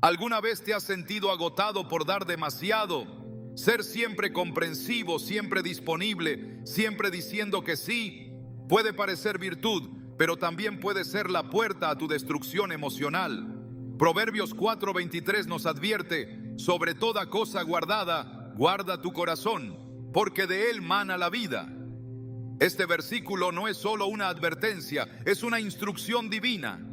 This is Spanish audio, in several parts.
¿Alguna vez te has sentido agotado por dar demasiado? Ser siempre comprensivo, siempre disponible, siempre diciendo que sí, puede parecer virtud, pero también puede ser la puerta a tu destrucción emocional. Proverbios 4:23 nos advierte: sobre toda cosa guardada, guarda tu corazón, porque de él mana la vida. Este versículo no es solo una advertencia, es una instrucción divina.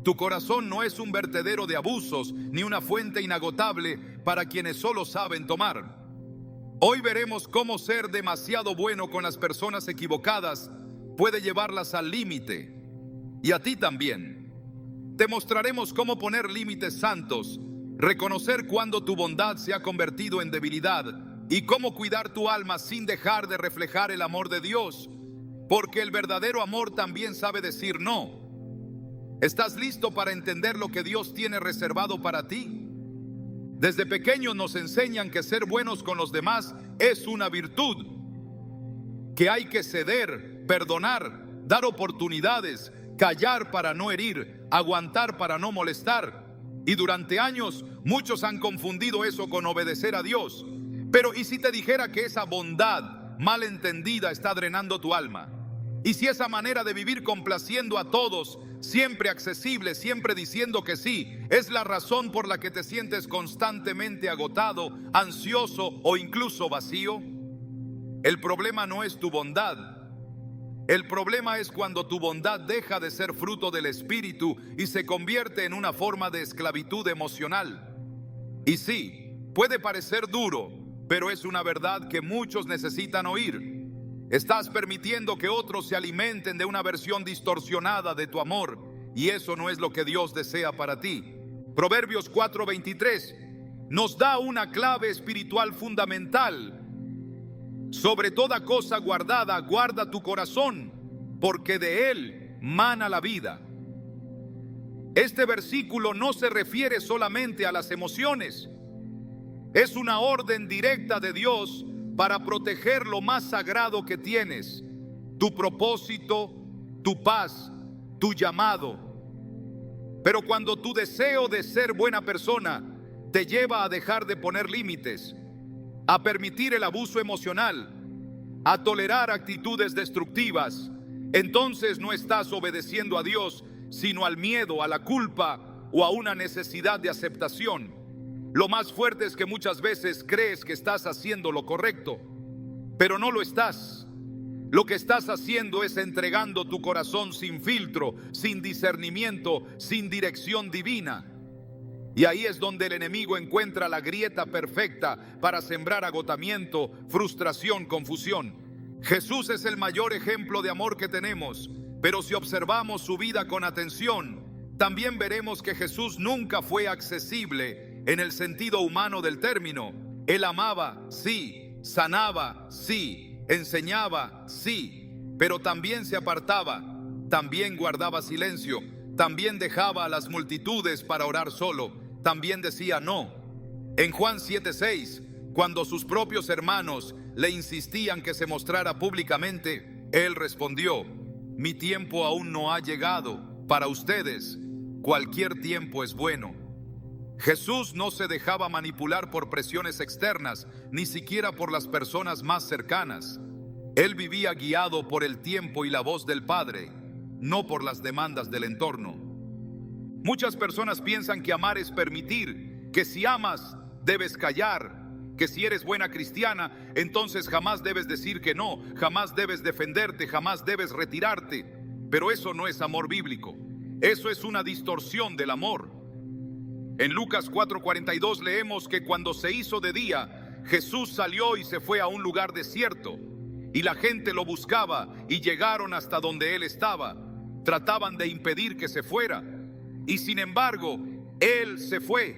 Tu corazón no es un vertedero de abusos ni una fuente inagotable para quienes solo saben tomar. Hoy veremos cómo ser demasiado bueno con las personas equivocadas puede llevarlas al límite, y a ti también. Te mostraremos cómo poner límites santos, reconocer cuando tu bondad se ha convertido en debilidad y cómo cuidar tu alma sin dejar de reflejar el amor de Dios, porque el verdadero amor también sabe decir no. ¿Estás listo para entender lo que Dios tiene reservado para ti? Desde pequeños nos enseñan que ser buenos con los demás es una virtud, que hay que ceder, perdonar, dar oportunidades, callar para no herir, aguantar para no molestar. Y durante años muchos han confundido eso con obedecer a Dios. Pero ¿y si te dijera que esa bondad mal entendida está drenando tu alma? ¿Y si esa manera de vivir complaciendo a todos, siempre accesible, siempre diciendo que sí, es la razón por la que te sientes constantemente agotado, ansioso o incluso vacío? El problema no es tu bondad. El problema es cuando tu bondad deja de ser fruto del Espíritu y se convierte en una forma de esclavitud emocional. Y sí, puede parecer duro, pero es una verdad que muchos necesitan oír. Estás permitiendo que otros se alimenten de una versión distorsionada de tu amor, y eso no es lo que Dios desea para ti. Proverbios 4:23 nos da una clave espiritual fundamental. Sobre toda cosa guardada, guarda tu corazón, porque de él mana la vida. Este versículo no se refiere solamente a las emociones. Es una orden directa de Dios para proteger lo más sagrado que tienes: tu propósito, tu paz, tu llamado. Pero cuando tu deseo de ser buena persona te lleva a dejar de poner límites, a permitir el abuso emocional, a tolerar actitudes destructivas, entonces no estás obedeciendo a Dios, sino al miedo, a la culpa o a una necesidad de aceptación. Lo más fuerte es que muchas veces crees que estás haciendo lo correcto, pero no lo estás. Lo que estás haciendo es entregando tu corazón sin filtro, sin discernimiento, sin dirección divina. Y ahí es donde el enemigo encuentra la grieta perfecta para sembrar agotamiento, frustración, confusión. Jesús es el mayor ejemplo de amor que tenemos, pero si observamos su vida con atención, también veremos que Jesús nunca fue accesible en el sentido humano del término. Él amaba, sí; sanaba, sí; enseñaba, sí; pero también se apartaba, también guardaba silencio, también dejaba a las multitudes para orar solo, también decía no. En Juan 7:6, cuando sus propios hermanos le insistían que se mostrara públicamente, él respondió: mi tiempo aún no ha llegado. Para ustedes, cualquier tiempo es bueno. Jesús no se dejaba manipular por presiones externas, ni siquiera por las personas más cercanas. Él vivía guiado por el tiempo y la voz del Padre, no por las demandas del entorno. Muchas personas piensan que amar es permitir, que si amas debes callar, que si eres buena cristiana, entonces jamás debes decir que no, jamás debes defenderte, jamás debes retirarte. Pero eso no es amor bíblico. Eso es una distorsión del amor. En Lucas 4:42 leemos que cuando se hizo de día, Jesús salió y se fue a un lugar desierto, y la gente lo buscaba y llegaron hasta donde él estaba. Trataban de impedir que se fuera, y sin embargo, él se fue,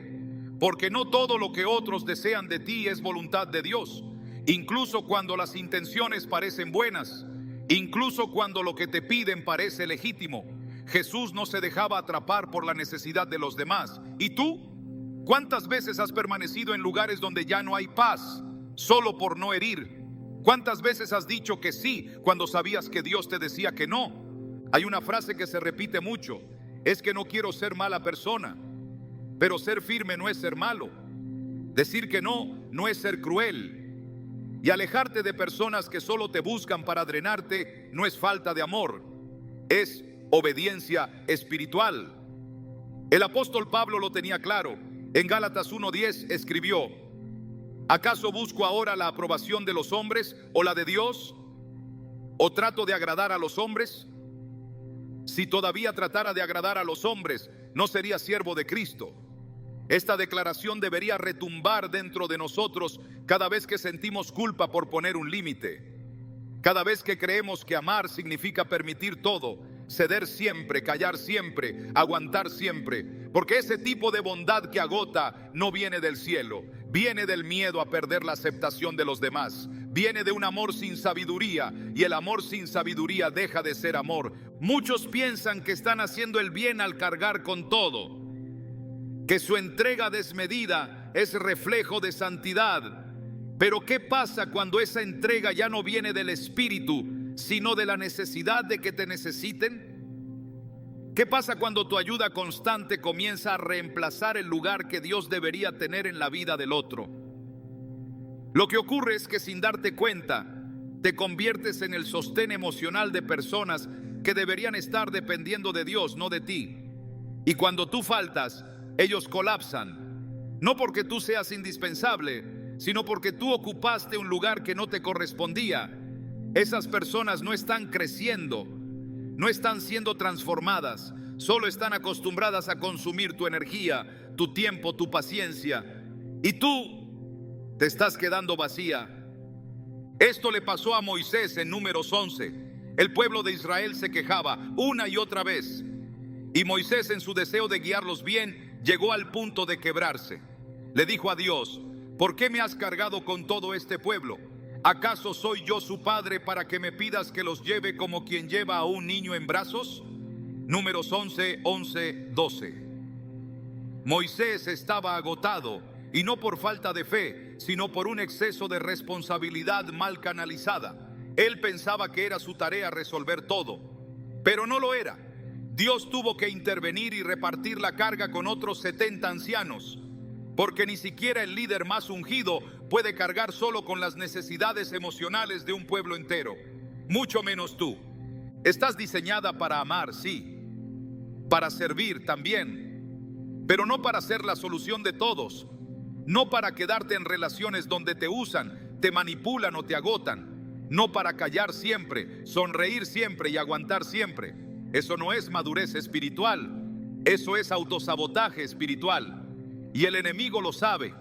porque no todo lo que otros desean de ti es voluntad de Dios. Incluso cuando las intenciones parecen buenas, incluso cuando lo que te piden parece legítimo, Jesús no se dejaba atrapar por la necesidad de los demás. ¿Y tú? ¿Cuántas veces has permanecido en lugares donde ya no hay paz, solo por no herir? ¿Cuántas veces has dicho que sí cuando sabías que Dios te decía que no? Hay una frase que se repite mucho: es que no quiero ser mala persona. Pero ser firme no es ser malo. Decir que no es ser cruel. Y alejarte de personas que solo te buscan para drenarte no es falta de amor, es obediencia espiritual. El apóstol Pablo lo tenía claro. En Gálatas 1:10 escribió: ¿acaso busco ahora la aprobación de los hombres o la de Dios? ¿O trato de agradar a los hombres? Si todavía tratara de agradar a los hombres, no sería siervo de Cristo. Esta declaración debería retumbar dentro de nosotros cada vez que sentimos culpa por poner un límite. Cada vez que creemos que amar significa permitir todo, ceder siempre, callar siempre, aguantar siempre. Porque ese tipo de bondad que agota no viene del cielo, viene del miedo a perder la aceptación de los demás. Viene de un amor sin sabiduría, y el amor sin sabiduría deja de ser amor. Muchos piensan que están haciendo el bien al cargar con todo, que su entrega desmedida es reflejo de santidad. Pero ¿qué pasa cuando esa entrega ya no viene del espíritu, sino de la necesidad de que te necesiten? ¿Qué pasa cuando tu ayuda constante comienza a reemplazar el lugar que Dios debería tener en la vida del otro? Lo que ocurre es que sin darte cuenta, te conviertes en el sostén emocional de personas que deberían estar dependiendo de Dios, no de ti. Y cuando tú faltas, ellos colapsan, no porque tú seas indispensable, sino porque tú ocupaste un lugar que no te correspondía. Esas personas no están creciendo, no están siendo transformadas, solo están acostumbradas a consumir tu energía, tu tiempo, tu paciencia, y tú te estás quedando vacía. Esto le pasó a Moisés en Números 11. El pueblo de Israel se quejaba una y otra vez, y Moisés, en su deseo de guiarlos bien, llegó al punto de quebrarse. Le dijo a Dios: ¿por qué me has cargado con todo este pueblo? ¿Acaso soy yo su padre para que me pidas que los lleve como quien lleva a un niño en brazos? Números 11, 11, 12. Moisés estaba agotado, y no por falta de fe, sino por un exceso de responsabilidad mal canalizada. Él pensaba que era su tarea resolver todo, pero no lo era. Dios tuvo que intervenir y repartir la carga con otros 70 ancianos, porque ni siquiera el líder más ungido puede cargar solo con las necesidades emocionales de un pueblo entero, mucho menos tú. Estás diseñada para amar, sí, para servir también, pero no para ser la solución de todos, no para quedarte en relaciones donde te usan, te manipulan o te agotan, no para callar siempre, sonreír siempre y aguantar siempre. Eso no es madurez espiritual, eso es autosabotaje espiritual. Y el enemigo lo sabe.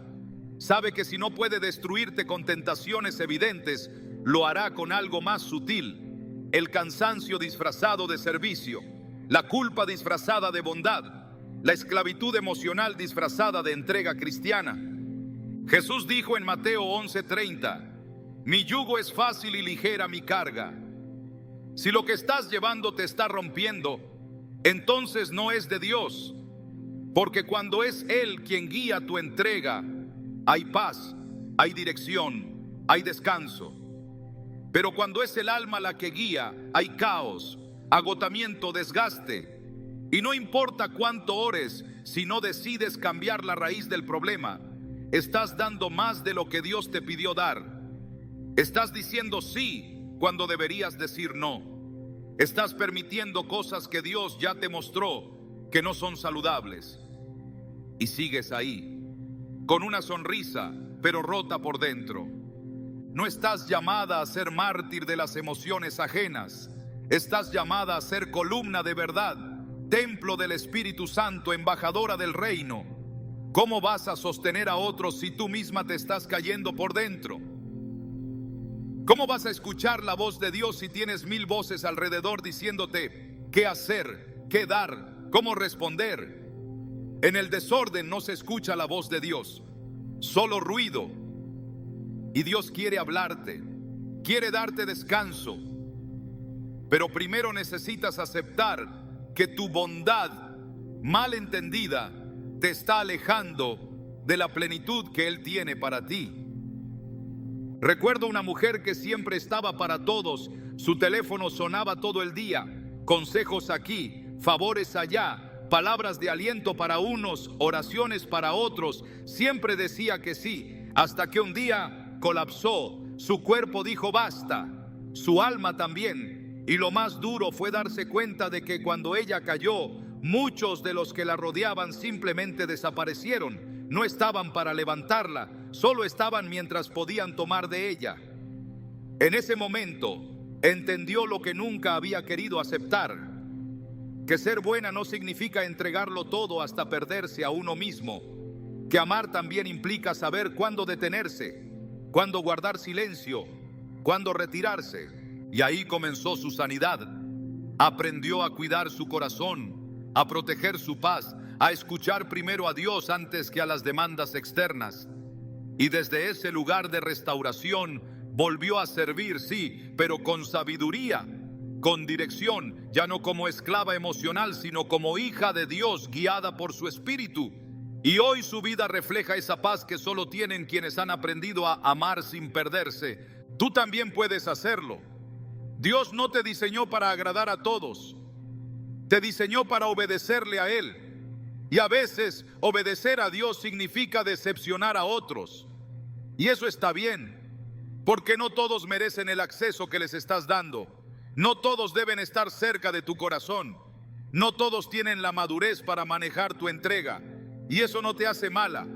Sabe que si no puede destruirte con tentaciones evidentes, lo hará con algo más sutil: el cansancio disfrazado de servicio, la culpa disfrazada de bondad, la esclavitud emocional disfrazada de entrega cristiana. Jesús dijo en Mateo 11:30: mi yugo es fácil y ligera mi carga. Si lo que estás llevando te está rompiendo, entonces no es de Dios, porque cuando es Él quien guía tu entrega, hay paz, hay dirección, hay descanso. Pero cuando es el alma la que guía, hay caos, agotamiento, desgaste. Y no importa cuánto ores, si no decides cambiar la raíz del problema, estás dando más de lo que Dios te pidió dar. Estás diciendo sí cuando deberías decir no. Estás permitiendo cosas que Dios ya te mostró que no son saludables. Y sigues ahí, con una sonrisa, pero rota por dentro. No estás llamada a ser mártir de las emociones ajenas. Estás llamada a ser columna de verdad, templo del Espíritu Santo, embajadora del reino. ¿Cómo vas a sostener a otros si tú misma te estás cayendo por dentro? ¿Cómo vas a escuchar la voz de Dios si tienes 1000 voces alrededor diciéndote qué hacer, qué dar, cómo responder? En el desorden no se escucha la voz de Dios, solo ruido. Y Dios quiere hablarte, quiere darte descanso. Pero primero necesitas aceptar que tu bondad mal entendida te está alejando de la plenitud que Él tiene para ti. Recuerdo una mujer que siempre estaba para todos. Su teléfono sonaba todo el día, consejos aquí, favores allá, palabras de aliento para unos, oraciones para otros. Siempre decía que sí, hasta que un día colapsó. Su cuerpo dijo basta, su alma también. Y lo más duro fue darse cuenta de que cuando ella cayó, muchos de los que la rodeaban simplemente desaparecieron. No estaban para levantarla, solo estaban mientras podían tomar de ella. En ese momento entendió lo que nunca había querido aceptar: que ser buena no significa entregarlo todo hasta perderse a uno mismo, que amar también implica saber cuándo detenerse, cuándo guardar silencio, cuándo retirarse. Y ahí comenzó su sanidad. Aprendió a cuidar su corazón, a proteger su paz, a escuchar primero a Dios antes que a las demandas externas. Y desde ese lugar de restauración volvió a servir, sí, pero con sabiduría, con dirección, ya no como esclava emocional, sino como hija de Dios guiada por su espíritu. Y hoy su vida refleja esa paz que solo tienen quienes han aprendido a amar sin perderse. Tú también puedes hacerlo. Dios no te diseñó para agradar a todos, te diseñó para obedecerle a Él. Y a veces obedecer a Dios significa decepcionar a otros. Y eso está bien, porque no todos merecen el acceso que les estás dando. No todos deben estar cerca de tu corazón. No todos tienen la madurez para manejar tu entrega. Y eso no te hace mala,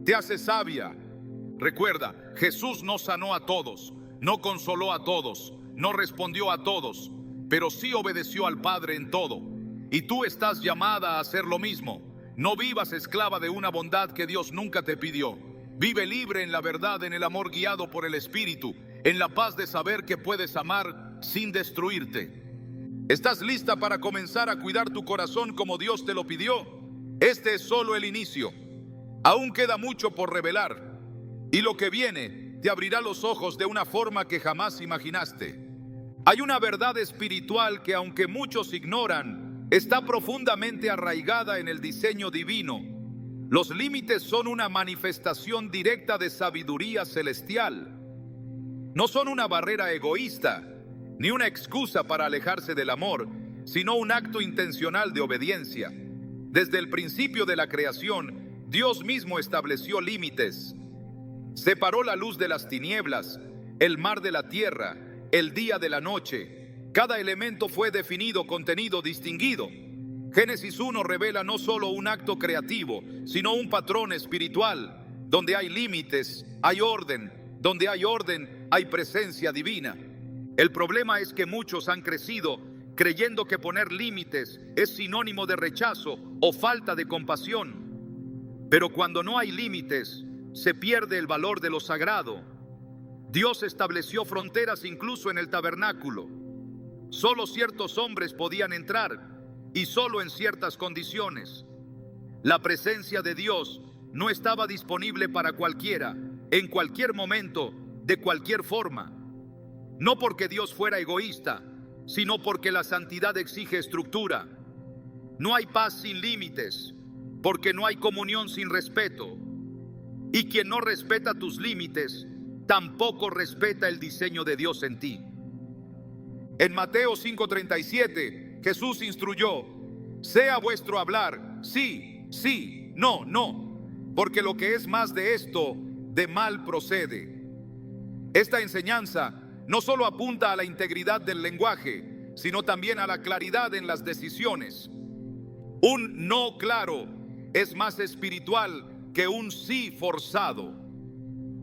te hace sabia. Recuerda, Jesús no sanó a todos, no consoló a todos, no respondió a todos, pero sí obedeció al Padre en todo. Y tú estás llamada a hacer lo mismo. No vivas esclava de una bondad que Dios nunca te pidió. Vive libre en la verdad, en el amor guiado por el Espíritu, en la paz de saber que puedes amar sin destruirte. ¿Estás lista para comenzar a cuidar tu corazón como Dios te lo pidió? Este es solo el inicio. Aún queda mucho por revelar. Y lo que viene te abrirá los ojos de una forma que jamás imaginaste. Hay una verdad espiritual que, aunque muchos ignoran, está profundamente arraigada en el diseño divino. Los límites son una manifestación directa de sabiduría celestial. No son una barrera egoísta, ni una excusa para alejarse del amor, sino un acto intencional de obediencia. Desde el principio de la creación, Dios mismo estableció límites. Separó la luz de las tinieblas, el mar de la tierra, el día de la noche. Cada elemento fue definido, contenido, distinguido. Génesis 1 revela no solo un acto creativo, sino un patrón espiritual. Donde hay límites, hay orden. Donde hay orden, hay presencia divina. El problema es que muchos han crecido creyendo que poner límites es sinónimo de rechazo o falta de compasión. Pero cuando no hay límites, se pierde el valor de lo sagrado. Dios estableció fronteras incluso en el tabernáculo. Solo ciertos hombres podían entrar y solo en ciertas condiciones. La presencia de Dios no estaba disponible para cualquiera, en cualquier momento, de cualquier forma. No porque Dios fuera egoísta, sino porque la santidad exige estructura. No hay paz sin límites, porque no hay comunión sin respeto. Y quien no respeta tus límites, tampoco respeta el diseño de Dios en ti. En Mateo 5:37, Jesús instruyó: sea vuestro hablar sí, sí, no, no, porque lo que es más de esto, de mal procede. Esta enseñanza no solo apunta a la integridad del lenguaje, sino también a la claridad en las decisiones. Un no claro es más espiritual que un sí forzado.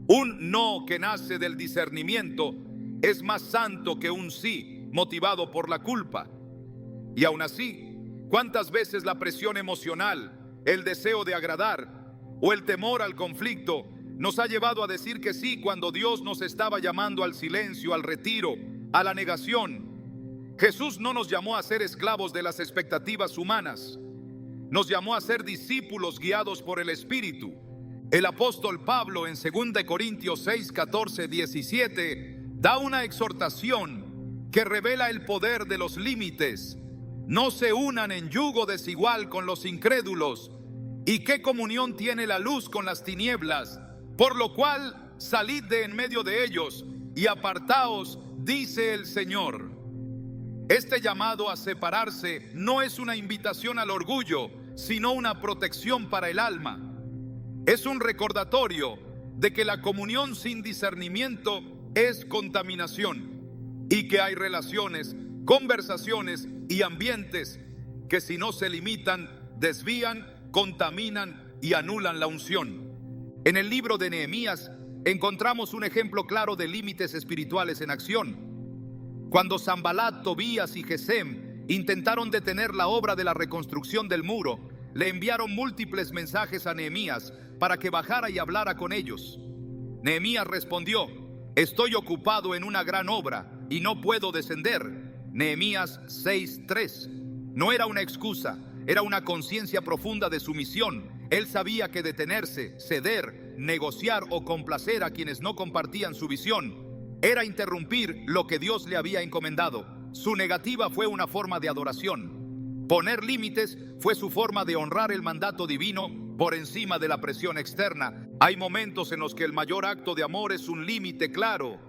Un no que nace del discernimiento es más santo que un sí motivado por la culpa. Y aún así, ¿cuántas veces la presión emocional, el deseo de agradar o el temor al conflicto nos ha llevado a decir que sí cuando Dios nos estaba llamando al silencio, al retiro, a la negación? Jesús no nos llamó a ser esclavos de las expectativas humanas. Nos llamó a ser discípulos guiados por el Espíritu. El apóstol Pablo en 2 Corintios 6, 14, 17 da una exhortación que revela el poder de los límites. No se unan en yugo desigual con los incrédulos. ¿Y qué comunión tiene la luz con las tinieblas? Por lo cual, salid de en medio de ellos y apartaos, dice el Señor. Este llamado a separarse no es una invitación al orgullo, sino una protección para el alma. Es un recordatorio de que la comunión sin discernimiento es contaminación y que hay relaciones, conversaciones y ambientes que si no se limitan, desvían, contaminan y anulan la unción. En el libro de Nehemías encontramos un ejemplo claro de límites espirituales en acción. Cuando Sanbalat, Tobías y Gesem intentaron detener la obra de la reconstrucción del muro, le enviaron múltiples mensajes a Nehemías para que bajara y hablara con ellos. Nehemías respondió: estoy ocupado en una gran obra y no puedo descender. Nehemías 6:3. No era una excusa, era una conciencia profunda de su misión. Él sabía que detenerse, ceder, negociar o complacer a quienes no compartían su visión era interrumpir lo que Dios le había encomendado. Su negativa fue una forma de adoración. Poner límites fue su forma de honrar el mandato divino por encima de la presión externa. Hay momentos en los que el mayor acto de amor es un límite claro.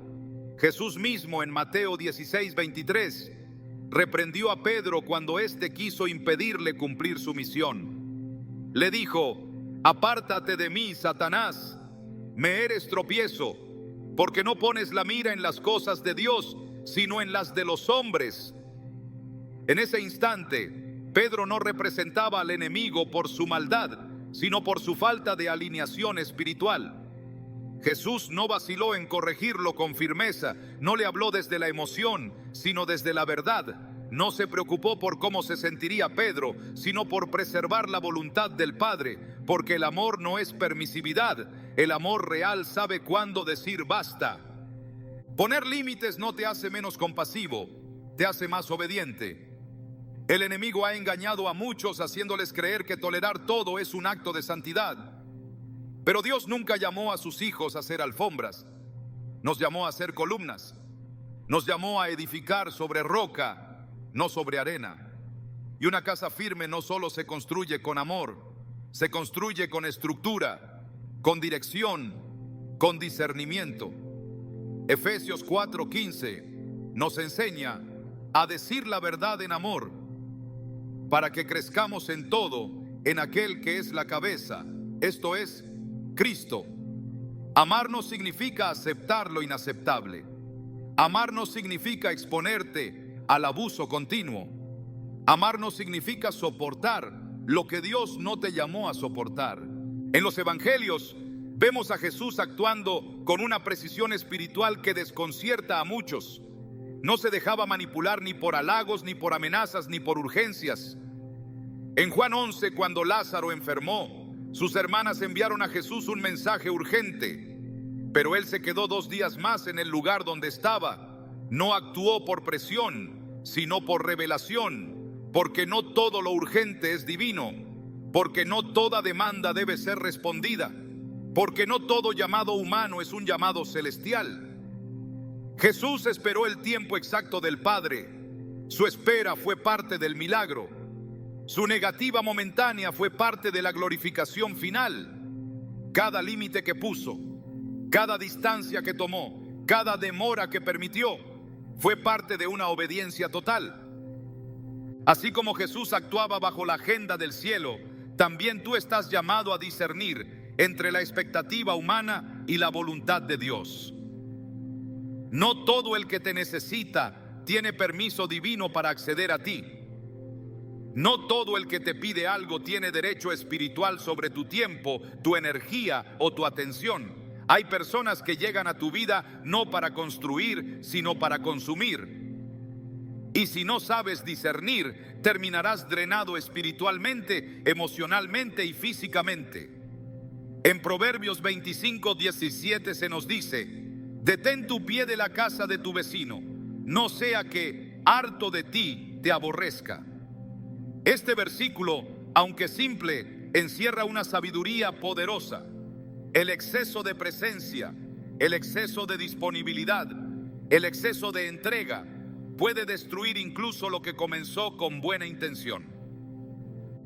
Jesús mismo en Mateo 16:23 reprendió a Pedro cuando éste quiso impedirle cumplir su misión. Le dijo: apártate de mí, Satanás, me eres tropiezo, porque no pones la mira en las cosas de Dios, sino en las de los hombres. En ese instante, Pedro no representaba al enemigo por su maldad, sino por su falta de alineación espiritual. Jesús no vaciló en corregirlo con firmeza, no le habló desde la emoción, sino desde la verdad. No se preocupó por cómo se sentiría Pedro, sino por preservar la voluntad del Padre, porque el amor no es permisividad, el amor real sabe cuándo decir basta. Poner límites no te hace menos compasivo, te hace más obediente. El enemigo ha engañado a muchos haciéndoles creer que tolerar todo es un acto de santidad. Pero Dios nunca llamó a sus hijos a hacer alfombras, nos llamó a hacer columnas, nos llamó a edificar sobre roca, no sobre arena. Y una casa firme no solo se construye con amor, se construye con estructura, con dirección, con discernimiento. Efesios 4:15 nos enseña a decir la verdad en amor, para que crezcamos en todo en aquel que es la cabeza, esto es, Cristo. Amarnos significa aceptar lo inaceptable. Amarnos significa exponerte al abuso continuo. Amarnos significa soportar lo que Dios no te llamó a soportar. En los evangelios vemos a Jesús actuando con una precisión espiritual que desconcierta a muchos. No se dejaba manipular ni por halagos, ni por amenazas, ni por urgencias. En Juan 11, cuando Lázaro enfermó, sus hermanas enviaron a Jesús un mensaje urgente, pero él se quedó 2 días más en el lugar donde estaba. No actuó por presión, sino por revelación, porque no todo lo urgente es divino, porque no toda demanda debe ser respondida, porque no todo llamado humano es un llamado celestial. Jesús esperó el tiempo exacto del Padre. Su espera fue parte del milagro. Su negativa momentánea fue parte de la glorificación final. Cada límite que puso, cada distancia que tomó, cada demora que permitió, fue parte de una obediencia total. Así como Jesús actuaba bajo la agenda del cielo, también tú estás llamado a discernir entre la expectativa humana y la voluntad de Dios. No todo el que te necesita tiene permiso divino para acceder a ti. No todo el que te pide algo tiene derecho espiritual sobre tu tiempo, tu energía o tu atención. Hay personas que llegan a tu vida no para construir, sino para consumir. Y si no sabes discernir, terminarás drenado espiritualmente, emocionalmente y físicamente. En Proverbios 25:17 se nos dice: detén tu pie de la casa de tu vecino, no sea que, harto de ti, te aborrezca. Este versículo, aunque simple, encierra una sabiduría poderosa. El exceso de presencia, el exceso de disponibilidad, el exceso de entrega puede destruir incluso lo que comenzó con buena intención.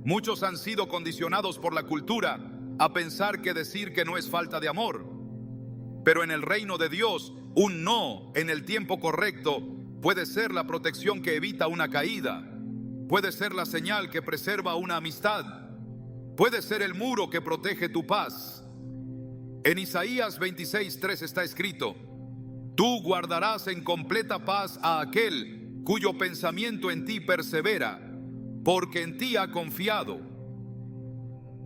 Muchos han sido condicionados por la cultura a pensar que decir que no es falta de amor. Pero en el reino de Dios, un no en el tiempo correcto puede ser la protección que evita una caída, puede ser la señal que preserva una amistad, puede ser el muro que protege tu paz. En Isaías 26:3 está escrito: tú guardarás en completa paz a aquel cuyo pensamiento en ti persevera, porque en ti ha confiado.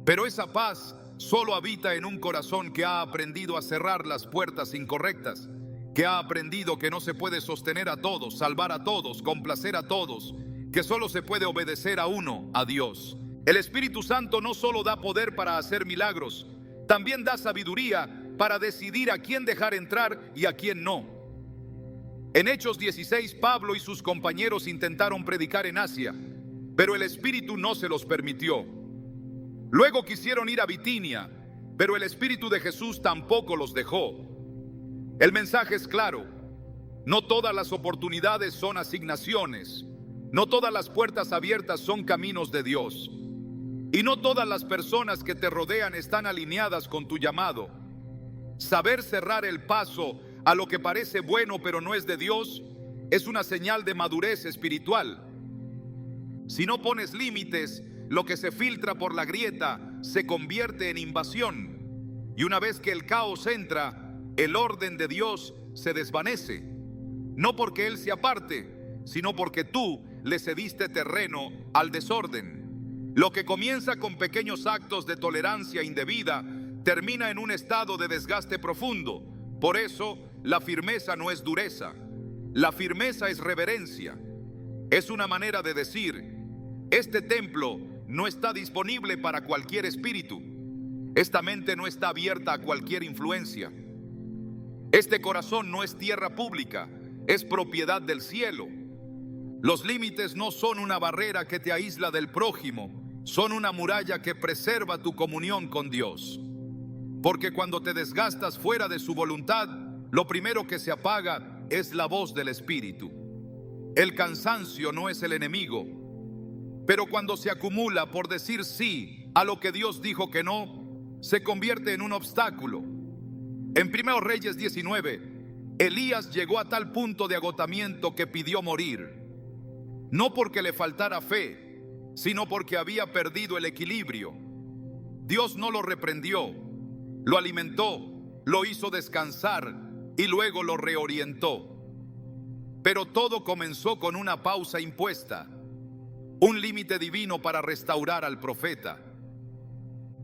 Pero esa paz solo habita en un corazón que ha aprendido a cerrar las puertas incorrectas, que ha aprendido que no se puede sostener a todos, salvar a todos, complacer a todos, que solo se puede obedecer a uno, a Dios. El Espíritu Santo no solo da poder para hacer milagros, también da sabiduría para decidir a quién dejar entrar y a quién no. En Hechos 16, Pablo y sus compañeros intentaron predicar en Asia, pero el Espíritu no se los permitió. Luego quisieron ir a Bitinia, pero el Espíritu de Jesús tampoco los dejó. El mensaje es claro: no todas las oportunidades son asignaciones, no todas las puertas abiertas son caminos de Dios, y no todas las personas que te rodean están alineadas con tu llamado. Saber cerrar el paso a lo que parece bueno pero no es de Dios es una señal de madurez espiritual. Si no pones límites, lo que se filtra por la grieta se convierte en invasión, y una vez que el caos entra, el orden de Dios se desvanece, no porque Él se aparte, sino porque tú le cediste terreno al desorden. Lo que comienza con pequeños actos de tolerancia indebida termina en un estado de desgaste profundo. Por eso, la firmeza no es dureza, la firmeza es reverencia. Es una manera de decir: este templo no está disponible para cualquier espíritu, esta mente no está abierta a cualquier influencia, este corazón no es tierra pública, es propiedad del cielo. Los límites no son una barrera que te aísla del prójimo, son una muralla que preserva tu comunión con Dios. Porque cuando te desgastas fuera de su voluntad, lo primero que se apaga es la voz del Espíritu. El cansancio no es el enemigo, pero cuando se acumula por decir sí a lo que Dios dijo que no, se convierte en un obstáculo. En 1 Reyes 19, Elías llegó a tal punto de agotamiento que pidió morir, no porque le faltara fe, sino porque había perdido el equilibrio. Dios no lo reprendió, lo alimentó, lo hizo descansar y luego lo reorientó. Pero todo comenzó con una pausa impuesta, un límite divino para restaurar al profeta.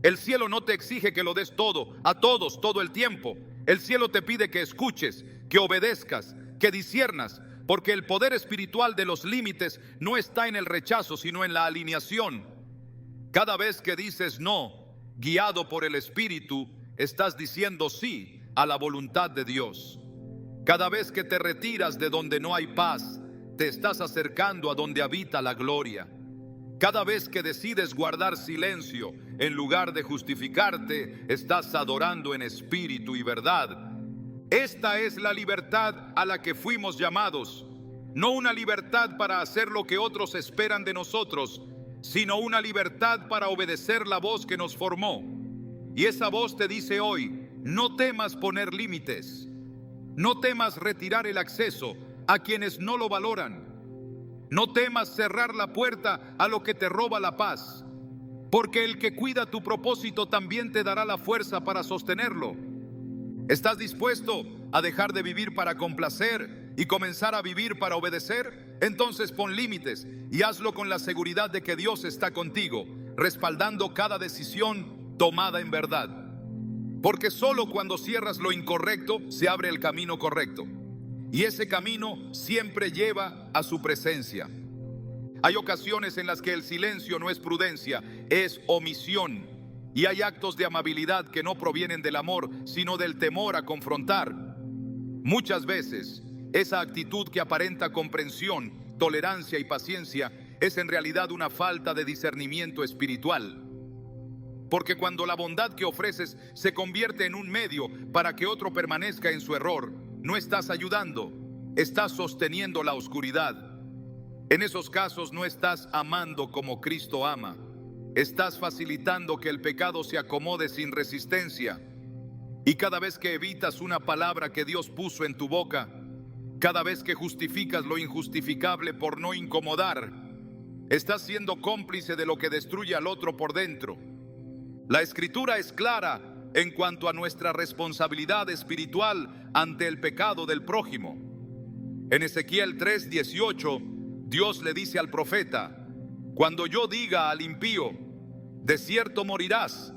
El cielo no te exige que lo des todo, a todos, todo el tiempo. El cielo te pide que escuches, que obedezcas, que disciernas, porque el poder espiritual de los límites no está en el rechazo, sino en la alineación. Cada vez que dices no, guiado por el Espíritu, estás diciendo sí a la voluntad de Dios. Cada vez que te retiras de donde no hay paz, te estás acercando a donde habita la gloria. Cada vez que decides guardar silencio en lugar de justificarte, estás adorando en espíritu y verdad. Esta es la libertad a la que fuimos llamados, no una libertad para hacer lo que otros esperan de nosotros, sino una libertad para obedecer la voz que nos formó. Y esa voz te dice hoy: no temas poner límites, no temas retirar el acceso a quienes no lo valoran, no temas cerrar la puerta a lo que te roba la paz, porque el que cuida tu propósito también te dará la fuerza para sostenerlo. ¿Estás dispuesto a dejar de vivir para complacer y comenzar a vivir para obedecer? Entonces pon límites y hazlo con la seguridad de que Dios está contigo, respaldando cada decisión tomada en verdad. Porque solo cuando cierras lo incorrecto se abre el camino correcto. Y ese camino siempre lleva a su presencia. Hay ocasiones en las que el silencio no es prudencia, es omisión. Y hay actos de amabilidad que no provienen del amor, sino del temor a confrontar. Muchas veces, esa actitud que aparenta comprensión, tolerancia y paciencia es en realidad una falta de discernimiento espiritual. Porque cuando la bondad que ofreces se convierte en un medio para que otro permanezca en su error, no estás ayudando, estás sosteniendo la oscuridad. En esos casos no estás amando como Cristo ama. Estás facilitando que el pecado se acomode sin resistencia. Y cada vez que evitas una palabra que Dios puso en tu boca, Cada vez que justificas lo injustificable por no incomodar, estás siendo cómplice de lo que destruye al otro por dentro. La Escritura es clara en cuanto a nuestra responsabilidad espiritual ante el pecado del prójimo. En Ezequiel 3:18, Dios le dice al profeta: cuando yo diga al impío, de cierto morirás,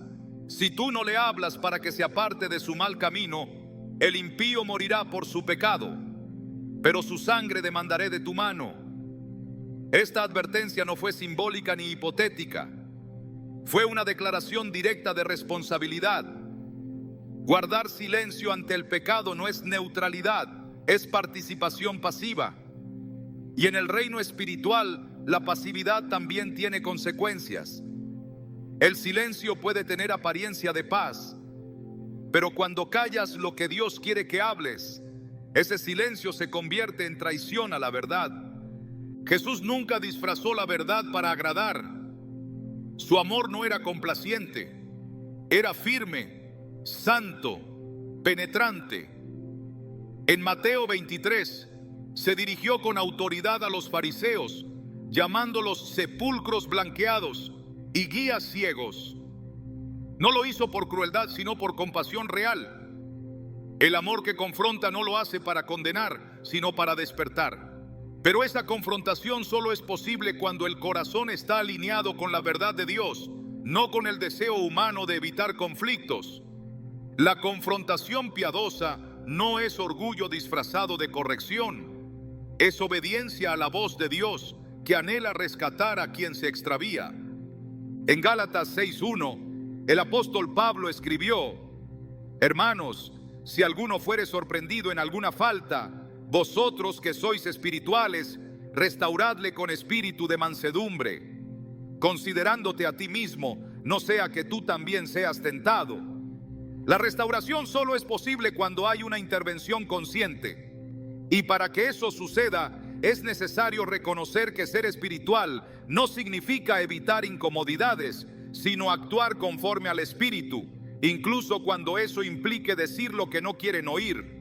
si tú no le hablas para que se aparte de su mal camino, el impío morirá por su pecado, pero su sangre demandaré de tu mano. Esta advertencia no fue simbólica ni hipotética, fue una declaración directa de responsabilidad. Guardar silencio ante el pecado no es neutralidad, es participación pasiva. Y en el reino espiritual, la pasividad también tiene consecuencias. El silencio puede tener apariencia de paz, pero cuando callas lo que Dios quiere que hables, ese silencio se convierte en traición a la verdad. Jesús nunca disfrazó la verdad para agradar. Su amor no era complaciente, era firme, santo, penetrante. En Mateo 23 se dirigió con autoridad a los fariseos, llamándolos sepulcros blanqueados y guías ciegos. No lo hizo por crueldad, sino por compasión real. El amor que confronta no lo hace para condenar, sino para despertar. Pero esa confrontación solo es posible cuando el corazón está alineado con la verdad de Dios, no con el deseo humano de evitar conflictos. La confrontación piadosa no es orgullo disfrazado de corrección, es obediencia a la voz de Dios que anhela rescatar a quien se extravía. En Gálatas 6:1, el apóstol Pablo escribió: hermanos, si alguno fuere sorprendido en alguna falta, vosotros que sois espirituales, restauradle con espíritu de mansedumbre, considerándote a ti mismo, no sea que tú también seas tentado. La restauración solo es posible cuando hay una intervención consciente. Y para que eso suceda, es necesario reconocer que ser espiritual no significa evitar incomodidades, sino actuar conforme al Espíritu, incluso cuando eso implique decir lo que no quieren oír.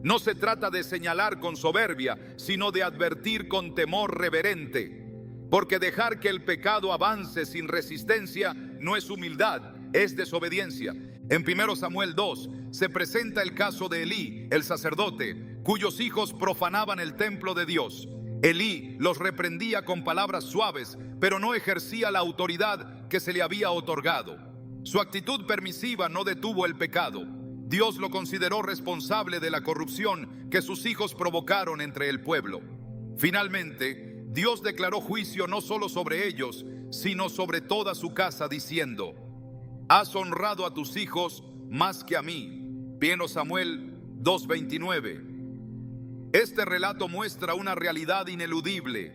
No se trata de señalar con soberbia, sino de advertir con temor reverente, porque dejar que el pecado avance sin resistencia no es humildad, es desobediencia. En 1 Samuel 2 se presenta el caso de Elí, el sacerdote, cuyos hijos profanaban el templo de Dios. Elí los reprendía con palabras suaves, pero no ejercía la autoridad que se le había otorgado. Su actitud permisiva no detuvo el pecado. Dios lo consideró responsable de la corrupción que sus hijos provocaron entre el pueblo. Finalmente, Dios declaró juicio no solo sobre ellos, sino sobre toda su casa, diciendo: has honrado a tus hijos más que a mí. 1 Samuel 2:29. Este relato muestra una realidad ineludible.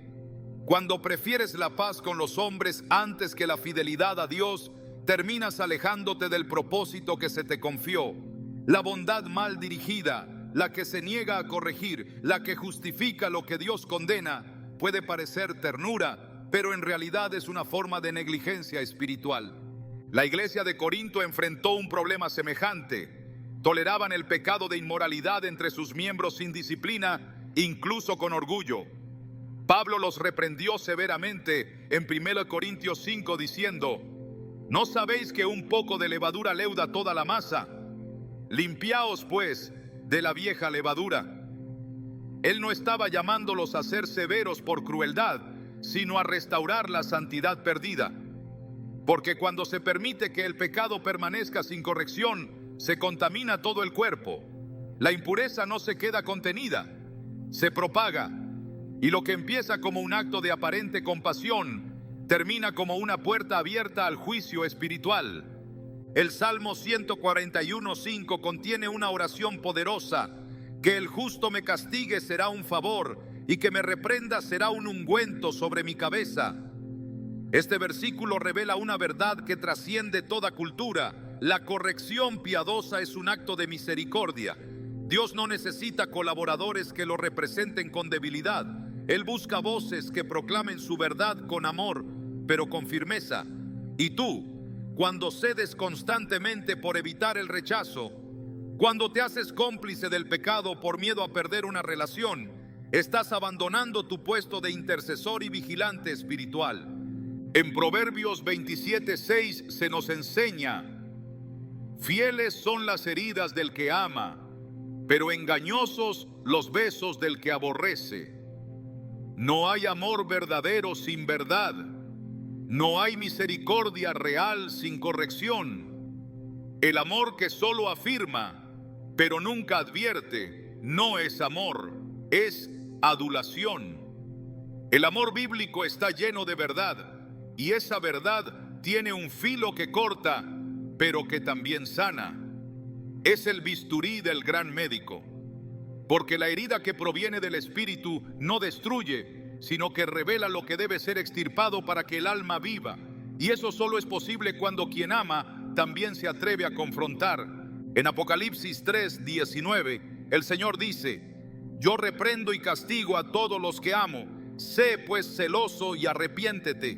Cuando prefieres la paz con los hombres antes que la fidelidad a Dios, terminas alejándote del propósito que se te confió. La bondad mal dirigida, la que se niega a corregir, la que justifica lo que Dios condena, puede parecer ternura, pero en realidad es una forma de negligencia espiritual. La iglesia de Corinto enfrentó un problema semejante. Toleraban el pecado de inmoralidad entre sus miembros sin disciplina, incluso con orgullo. Pablo los reprendió severamente en 1 Corintios 5 diciendo: ¿no sabéis que un poco de levadura leuda toda la masa? Limpiaos pues de la vieja levadura. Él no estaba llamándolos a ser severos por crueldad, sino a restaurar la santidad perdida. Porque cuando se permite que el pecado permanezca sin corrección, se contamina todo el cuerpo. La impureza no se queda contenida, se propaga, y lo que empieza como un acto de aparente compasión, termina como una puerta abierta al juicio espiritual. El Salmo 141:5 contiene una oración poderosa: que el justo me castigue será un favor, y que me reprenda será un ungüento sobre mi cabeza. Este versículo revela una verdad que trasciende toda cultura. La corrección piadosa es un acto de misericordia. Dios no necesita colaboradores que lo representen con debilidad. Él busca voces que proclamen su verdad con amor, pero con firmeza. Y tú, cuando cedes constantemente por evitar el rechazo, Cuando te haces cómplice del pecado por miedo a perder una relación, estás abandonando tu puesto de intercesor y vigilante espiritual. En Proverbios 27:6 se nos enseña: fieles son las heridas del que ama, pero engañosos los besos del que aborrece. No hay amor verdadero sin verdad. No hay misericordia real sin corrección. El amor que solo afirma, pero nunca advierte, no es amor, es adulación. El amor bíblico está lleno de verdad, y esa verdad tiene un filo que corta, pero que también sana. Es el bisturí del gran médico, porque la herida que proviene del espíritu no destruye, sino que revela lo que debe ser extirpado para que el alma viva. Y eso solo es posible cuando quien ama también se atreve a confrontar. En Apocalipsis 3:19, el Señor dice: yo reprendo y castigo a todos los que amo. Sé pues celoso y arrepiéntete.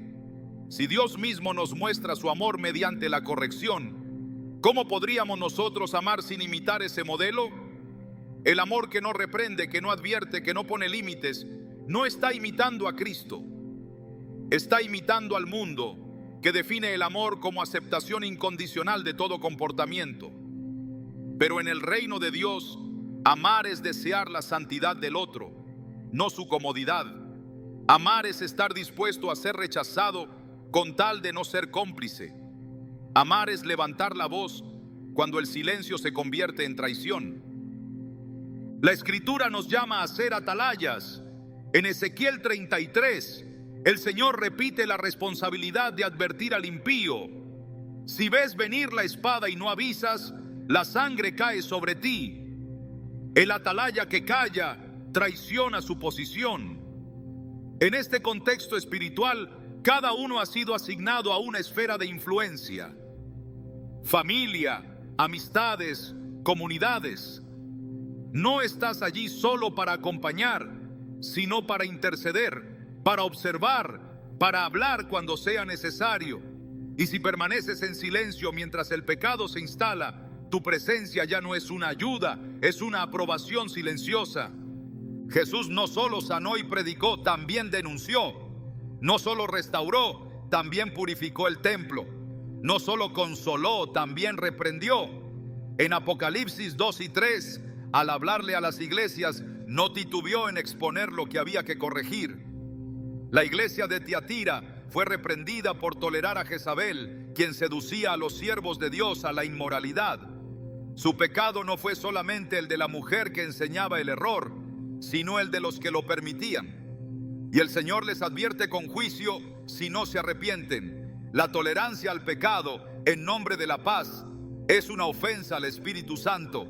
Si Dios mismo nos muestra su amor mediante la corrección, ¿cómo podríamos nosotros amar sin imitar ese modelo? El amor que no reprende, que no advierte, que no pone límites, no está imitando a Cristo. Está imitando al mundo, que define el amor como aceptación incondicional de todo comportamiento. Pero en el reino de Dios, amar es desear la santidad del otro, no su comodidad. Amar es estar dispuesto a ser rechazado con tal de no ser cómplice. Amar es levantar la voz cuando el silencio se convierte en traición. La Escritura nos llama a ser atalayas. En Ezequiel 33, el Señor repite la responsabilidad de advertir al impío: si ves venir la espada y no avisas, la sangre cae sobre ti. El atalaya que calla traiciona su posición. En este contexto espiritual, cada uno ha sido asignado a una esfera de influencia: familia, amistades, comunidades. No estás allí solo para acompañar, sino para interceder, para observar, para hablar cuando sea necesario. Y si permaneces en silencio mientras el pecado se instala, tu presencia ya no es una ayuda, es una aprobación silenciosa. Jesús no solo sanó y predicó, también denunció. No solo restauró, también purificó el templo. No solo consoló, también reprendió. En Apocalipsis 2 y 3, al hablarle a las iglesias, no titubeó en exponer lo que había que corregir. La iglesia de Tiatira fue reprendida por tolerar a Jezabel, quien seducía a los siervos de Dios a la inmoralidad. Su pecado no fue solamente el de la mujer que enseñaba el error, sino el de los que lo permitían. Y el Señor les advierte con juicio si no se arrepienten. La tolerancia al pecado en nombre de la paz es una ofensa al Espíritu Santo.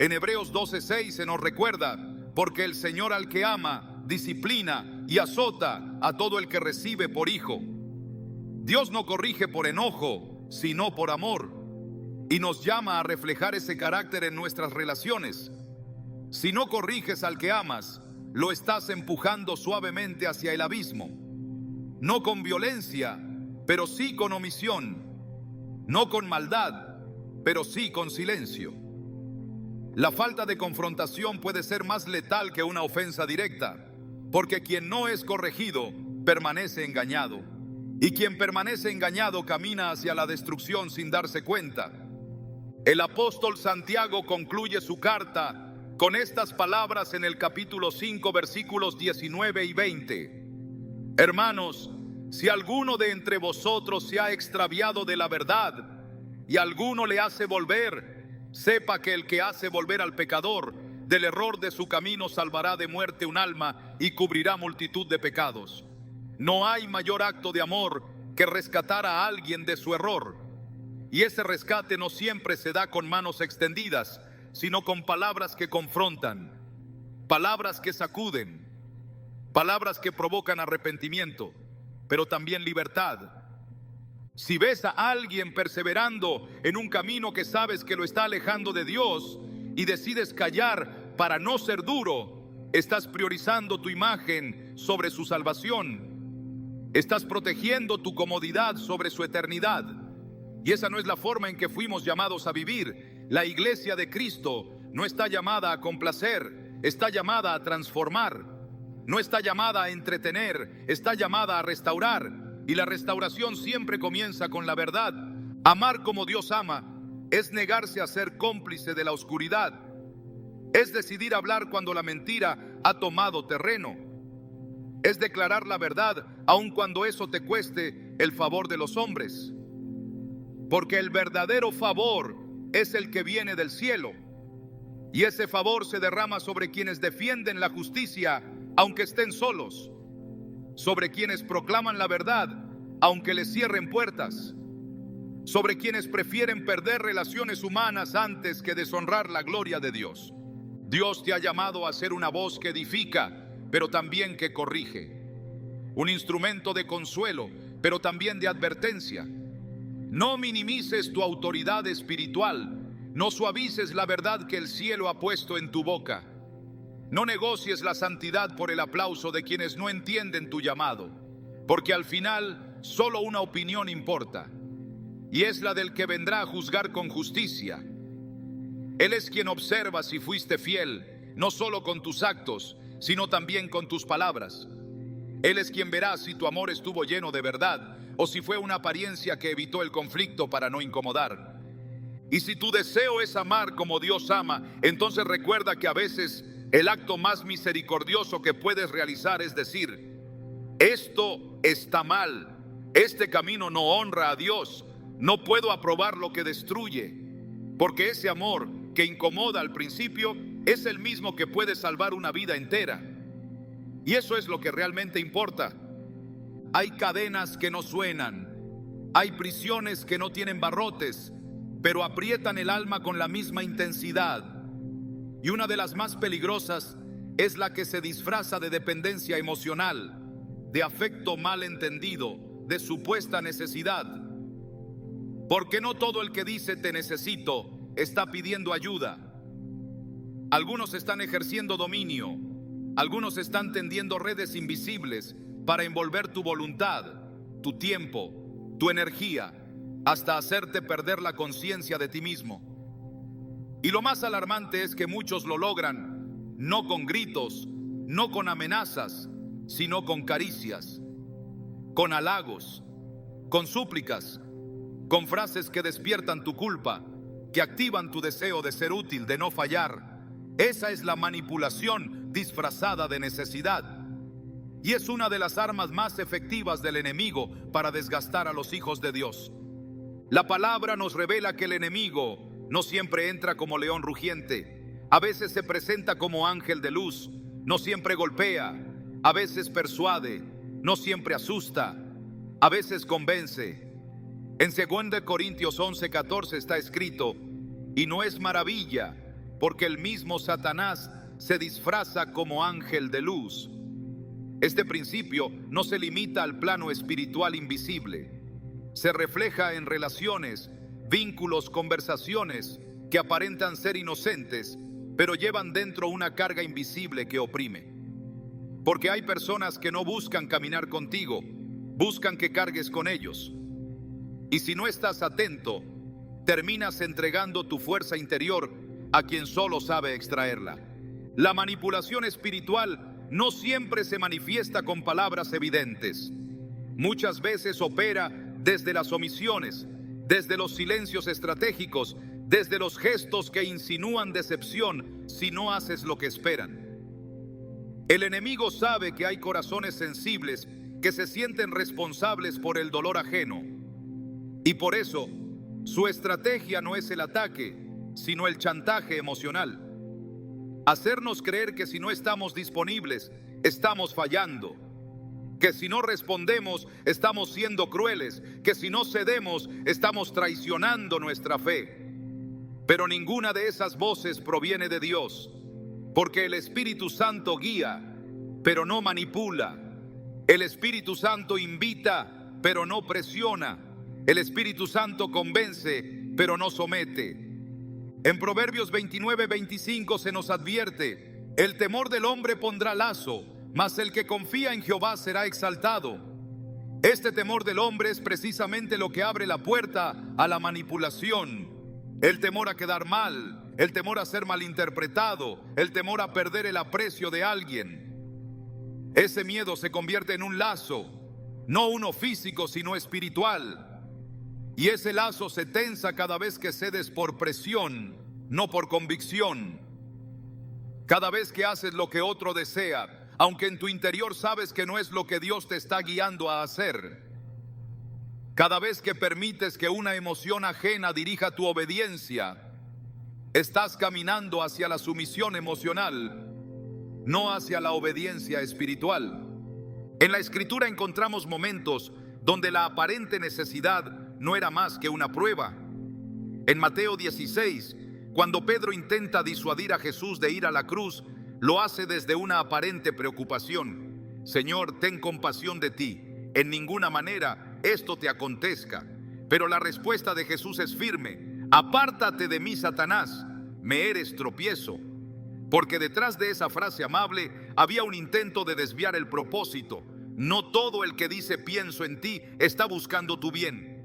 En Hebreos 12:6 se nos recuerda: porque el Señor al que ama disciplina y azota a todo el que recibe por hijo. Dios no corrige por enojo, sino por amor, y nos llama a reflejar ese carácter en nuestras relaciones. Si no corriges al que amas, lo estás empujando suavemente hacia el abismo. No con violencia, pero sí con omisión. No con maldad, pero sí con silencio. La falta de confrontación puede ser más letal que una ofensa directa, porque quien no es corregido permanece engañado, y quien permanece engañado camina hacia la destrucción sin darse cuenta. El apóstol Santiago concluye su carta con estas palabras en el capítulo 5, versículos 19 y 20. Hermanos, si alguno de entre vosotros se ha extraviado de la verdad y alguno le hace volver, sepa que el que hace volver al pecador del error de su camino salvará de muerte un alma y cubrirá multitud de pecados. No hay mayor acto de amor que rescatar a alguien de su error. Y ese rescate no siempre se da con manos extendidas, sino con palabras que confrontan, palabras que sacuden, palabras que provocan arrepentimiento, pero también libertad. Si ves a alguien perseverando en un camino que sabes que lo está alejando de Dios y decides callar para no ser duro, estás priorizando tu imagen sobre su salvación. Estás protegiendo tu comodidad sobre su eternidad. Y esa no es la forma en que fuimos llamados a vivir. La iglesia de Cristo no está llamada a complacer, está llamada a transformar. No está llamada a entretener, está llamada a restaurar. Y la restauración siempre comienza con la verdad. Amar como Dios ama es negarse a ser cómplice de la oscuridad. Es decidir hablar cuando la mentira ha tomado terreno. Es declarar la verdad aun cuando eso te cueste el favor de los hombres. Porque el verdadero favor es el que viene del cielo. Y ese favor se derrama sobre quienes defienden la justicia, aunque estén solos. Sobre quienes proclaman la verdad, aunque les cierren puertas. Sobre quienes prefieren perder relaciones humanas antes que deshonrar la gloria de Dios. Dios te ha llamado a ser una voz que edifica, pero también que corrige. Un instrumento de consuelo, pero también de advertencia. No minimices tu autoridad espiritual. No suavices la verdad que el cielo ha puesto en tu boca. No negocies la santidad por el aplauso de quienes no entienden tu llamado, porque al final solo una opinión importa, y es la del que vendrá a juzgar con justicia. Él es quien observa si fuiste fiel, no solo con tus actos, sino también con tus palabras. Él es quien verá si tu amor estuvo lleno de verdad, o si fue una apariencia que evitó el conflicto para no incomodar. Y si tu deseo es amar como Dios ama, entonces recuerda que a veces el acto más misericordioso que puedes realizar es decir: esto está mal, este camino no honra a Dios, no puedo aprobar lo que destruye, porque ese amor que incomoda al principio es el mismo que puede salvar una vida entera. Y eso es lo que realmente importa. Hay cadenas que no suenan, hay prisiones que no tienen barrotes, pero aprietan el alma con la misma intensidad. Y una de las más peligrosas es la que se disfraza de dependencia emocional, de afecto mal entendido, de supuesta necesidad. Porque no todo el que dice te necesito está pidiendo ayuda. Algunos están ejerciendo dominio, algunos están tendiendo redes invisibles para envolver tu voluntad, tu tiempo, tu energía, hasta hacerte perder la conciencia de ti mismo. Y lo más alarmante es que muchos lo logran no con gritos, no con amenazas, sino con caricias, con halagos, con súplicas, con frases que despiertan tu culpa, que activan tu deseo de ser útil, de no fallar. Esa es la manipulación disfrazada de necesidad. Y es una de las armas más efectivas del enemigo para desgastar a los hijos de Dios. La palabra nos revela que el enemigo no siempre entra como león rugiente. A veces se presenta como ángel de luz. No siempre golpea. A veces persuade. No siempre asusta. A veces convence. En 2 Corintios 11:14 está escrito: y no es maravilla, porque el mismo Satanás se disfraza como ángel de luz. Este principio no se limita al plano espiritual invisible. Se refleja en relaciones, vínculos, conversaciones que aparentan ser inocentes, pero llevan dentro una carga invisible que oprime. Porque hay personas que no buscan caminar contigo, buscan que cargues con ellos. Y si no estás atento, terminas entregando tu fuerza interior a quien solo sabe extraerla. La manipulación espiritual no siempre se manifiesta con palabras evidentes. Muchas veces opera desde las omisiones, desde los silencios estratégicos, desde los gestos que insinúan decepción si no haces lo que esperan. El enemigo sabe que hay corazones sensibles que se sienten responsables por el dolor ajeno. Y por eso, su estrategia no es el ataque, sino el chantaje emocional. Hacernos creer que si no estamos disponibles, estamos fallando. Que si no respondemos, estamos siendo crueles. Que si no cedemos, estamos traicionando nuestra fe. Pero ninguna de esas voces proviene de Dios. Porque el Espíritu Santo guía, pero no manipula. El Espíritu Santo invita, pero no presiona. El Espíritu Santo convence, pero no somete. En Proverbios 29:25 se nos advierte: el temor del hombre pondrá lazo, mas el que confía en Jehová será exaltado. Este temor del hombre es precisamente lo que abre la puerta a la manipulación. El temor a quedar mal, el temor a ser malinterpretado, el temor a perder el aprecio de alguien. Ese miedo se convierte en un lazo, no uno físico, sino espiritual. Y ese lazo se tensa cada vez que cedes por presión, no por convicción. Cada vez que haces lo que otro desea, aunque en tu interior sabes que no es lo que Dios te está guiando a hacer. Cada vez que permites que una emoción ajena dirija tu obediencia, estás caminando hacia la sumisión emocional, no hacia la obediencia espiritual. En la Escritura encontramos momentos donde la aparente necesidad no era más que una prueba. En Mateo 16, cuando Pedro intenta disuadir a Jesús de ir a la cruz, lo hace desde una aparente preocupación. Señor, ten compasión de ti. En ninguna manera esto te acontezca. Pero la respuesta de Jesús es firme. Apártate de mí, Satanás, me eres tropiezo. Porque detrás de esa frase amable había un intento de desviar el propósito. No todo el que dice pienso en ti está buscando tu bien.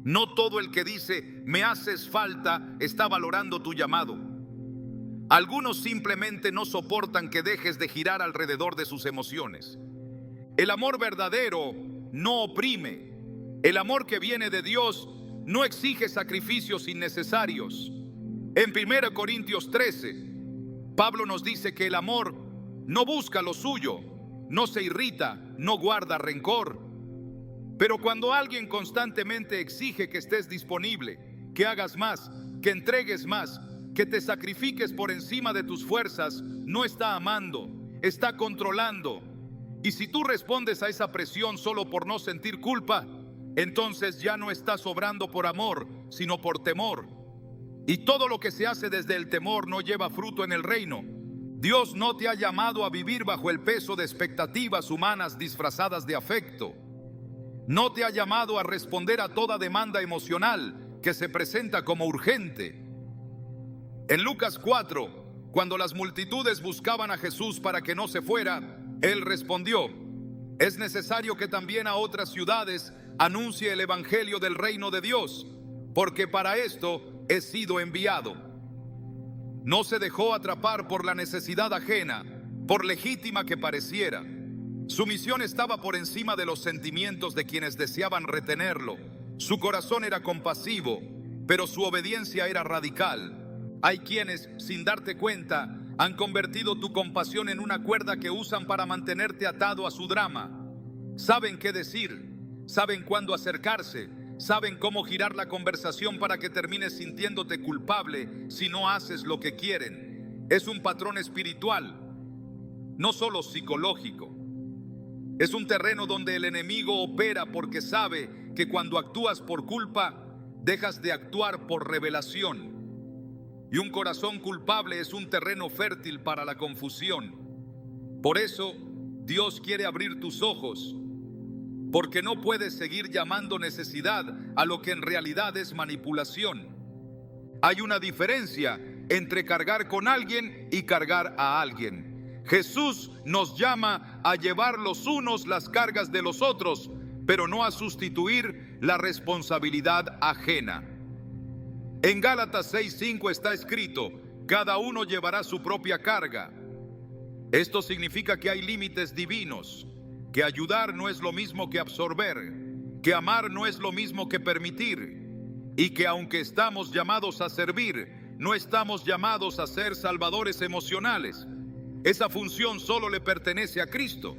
No todo el que dice me haces falta está valorando tu llamado. Algunos simplemente no soportan que dejes de girar alrededor de sus emociones. El amor verdadero no oprime. El amor que viene de Dios no exige sacrificios innecesarios. En 1 Corintios 13, Pablo nos dice que el amor no busca lo suyo, no se irrita, no guarda rencor. Pero cuando alguien constantemente exige que estés disponible, que hagas más, que entregues más, que te sacrifiques por encima de tus fuerzas, no está amando, está controlando. Y si tú respondes a esa presión solo por no sentir culpa, entonces ya no estás obrando por amor, sino por temor. Y todo lo que se hace desde el temor no lleva fruto en el reino. Dios no te ha llamado a vivir bajo el peso de expectativas humanas disfrazadas de afecto. No te ha llamado a responder a toda demanda emocional que se presenta como urgente. En Lucas 4, cuando las multitudes buscaban a Jesús para que no se fuera, Él respondió: es necesario que también a otras ciudades anuncie el evangelio del reino de Dios, porque para esto he sido enviado. No se dejó atrapar por la necesidad ajena, por legítima que pareciera. Su misión estaba por encima de los sentimientos de quienes deseaban retenerlo. Su corazón era compasivo, pero su obediencia era radical. Hay quienes, sin darte cuenta, han convertido tu compasión en una cuerda que usan para mantenerte atado a su drama. Saben qué decir, saben cuándo acercarse, saben cómo girar la conversación para que termines sintiéndote culpable si no haces lo que quieren. Es un patrón espiritual, no solo psicológico. Es un terreno donde el enemigo opera porque sabe que cuando actúas por culpa, dejas de actuar por revelación. Y un corazón culpable es un terreno fértil para la confusión. Por eso, Dios quiere abrir tus ojos, porque no puedes seguir llamando necesidad a lo que en realidad es manipulación. Hay una diferencia entre cargar con alguien y cargar a alguien. Jesús nos llama a llevar los unos las cargas de los otros, pero no a sustituir la responsabilidad ajena. En Gálatas 6:5 está escrito: cada uno llevará su propia carga. Esto significa que hay límites divinos, que ayudar no es lo mismo que absorber, que amar no es lo mismo que permitir, y que aunque estamos llamados a servir, no estamos llamados a ser salvadores emocionales. Esa función solo le pertenece a Cristo.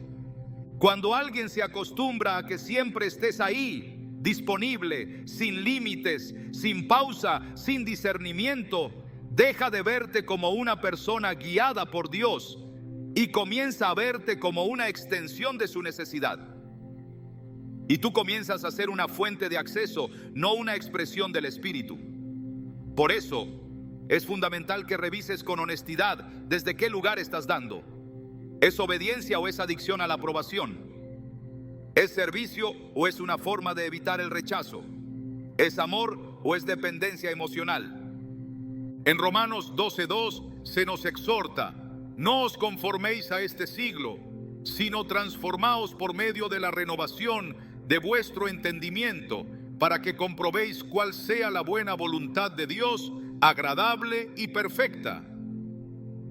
Cuando alguien se acostumbra a que siempre estés ahí, disponible, sin límites, sin pausa, sin discernimiento, deja de verte como una persona guiada por Dios y comienza a verte como una extensión de su necesidad. Y tú comienzas a ser una fuente de acceso, no una expresión del Espíritu. Por eso, es fundamental que revises con honestidad desde qué lugar estás dando. ¿Es obediencia o es adicción a la aprobación? ¿Es servicio o es una forma de evitar el rechazo? ¿Es amor o es dependencia emocional? En Romanos 12:2 se nos exhorta: no os conforméis a este siglo, sino transformaos por medio de la renovación de vuestro entendimiento, para que comprobéis cuál sea la buena voluntad de Dios, agradable y perfecta.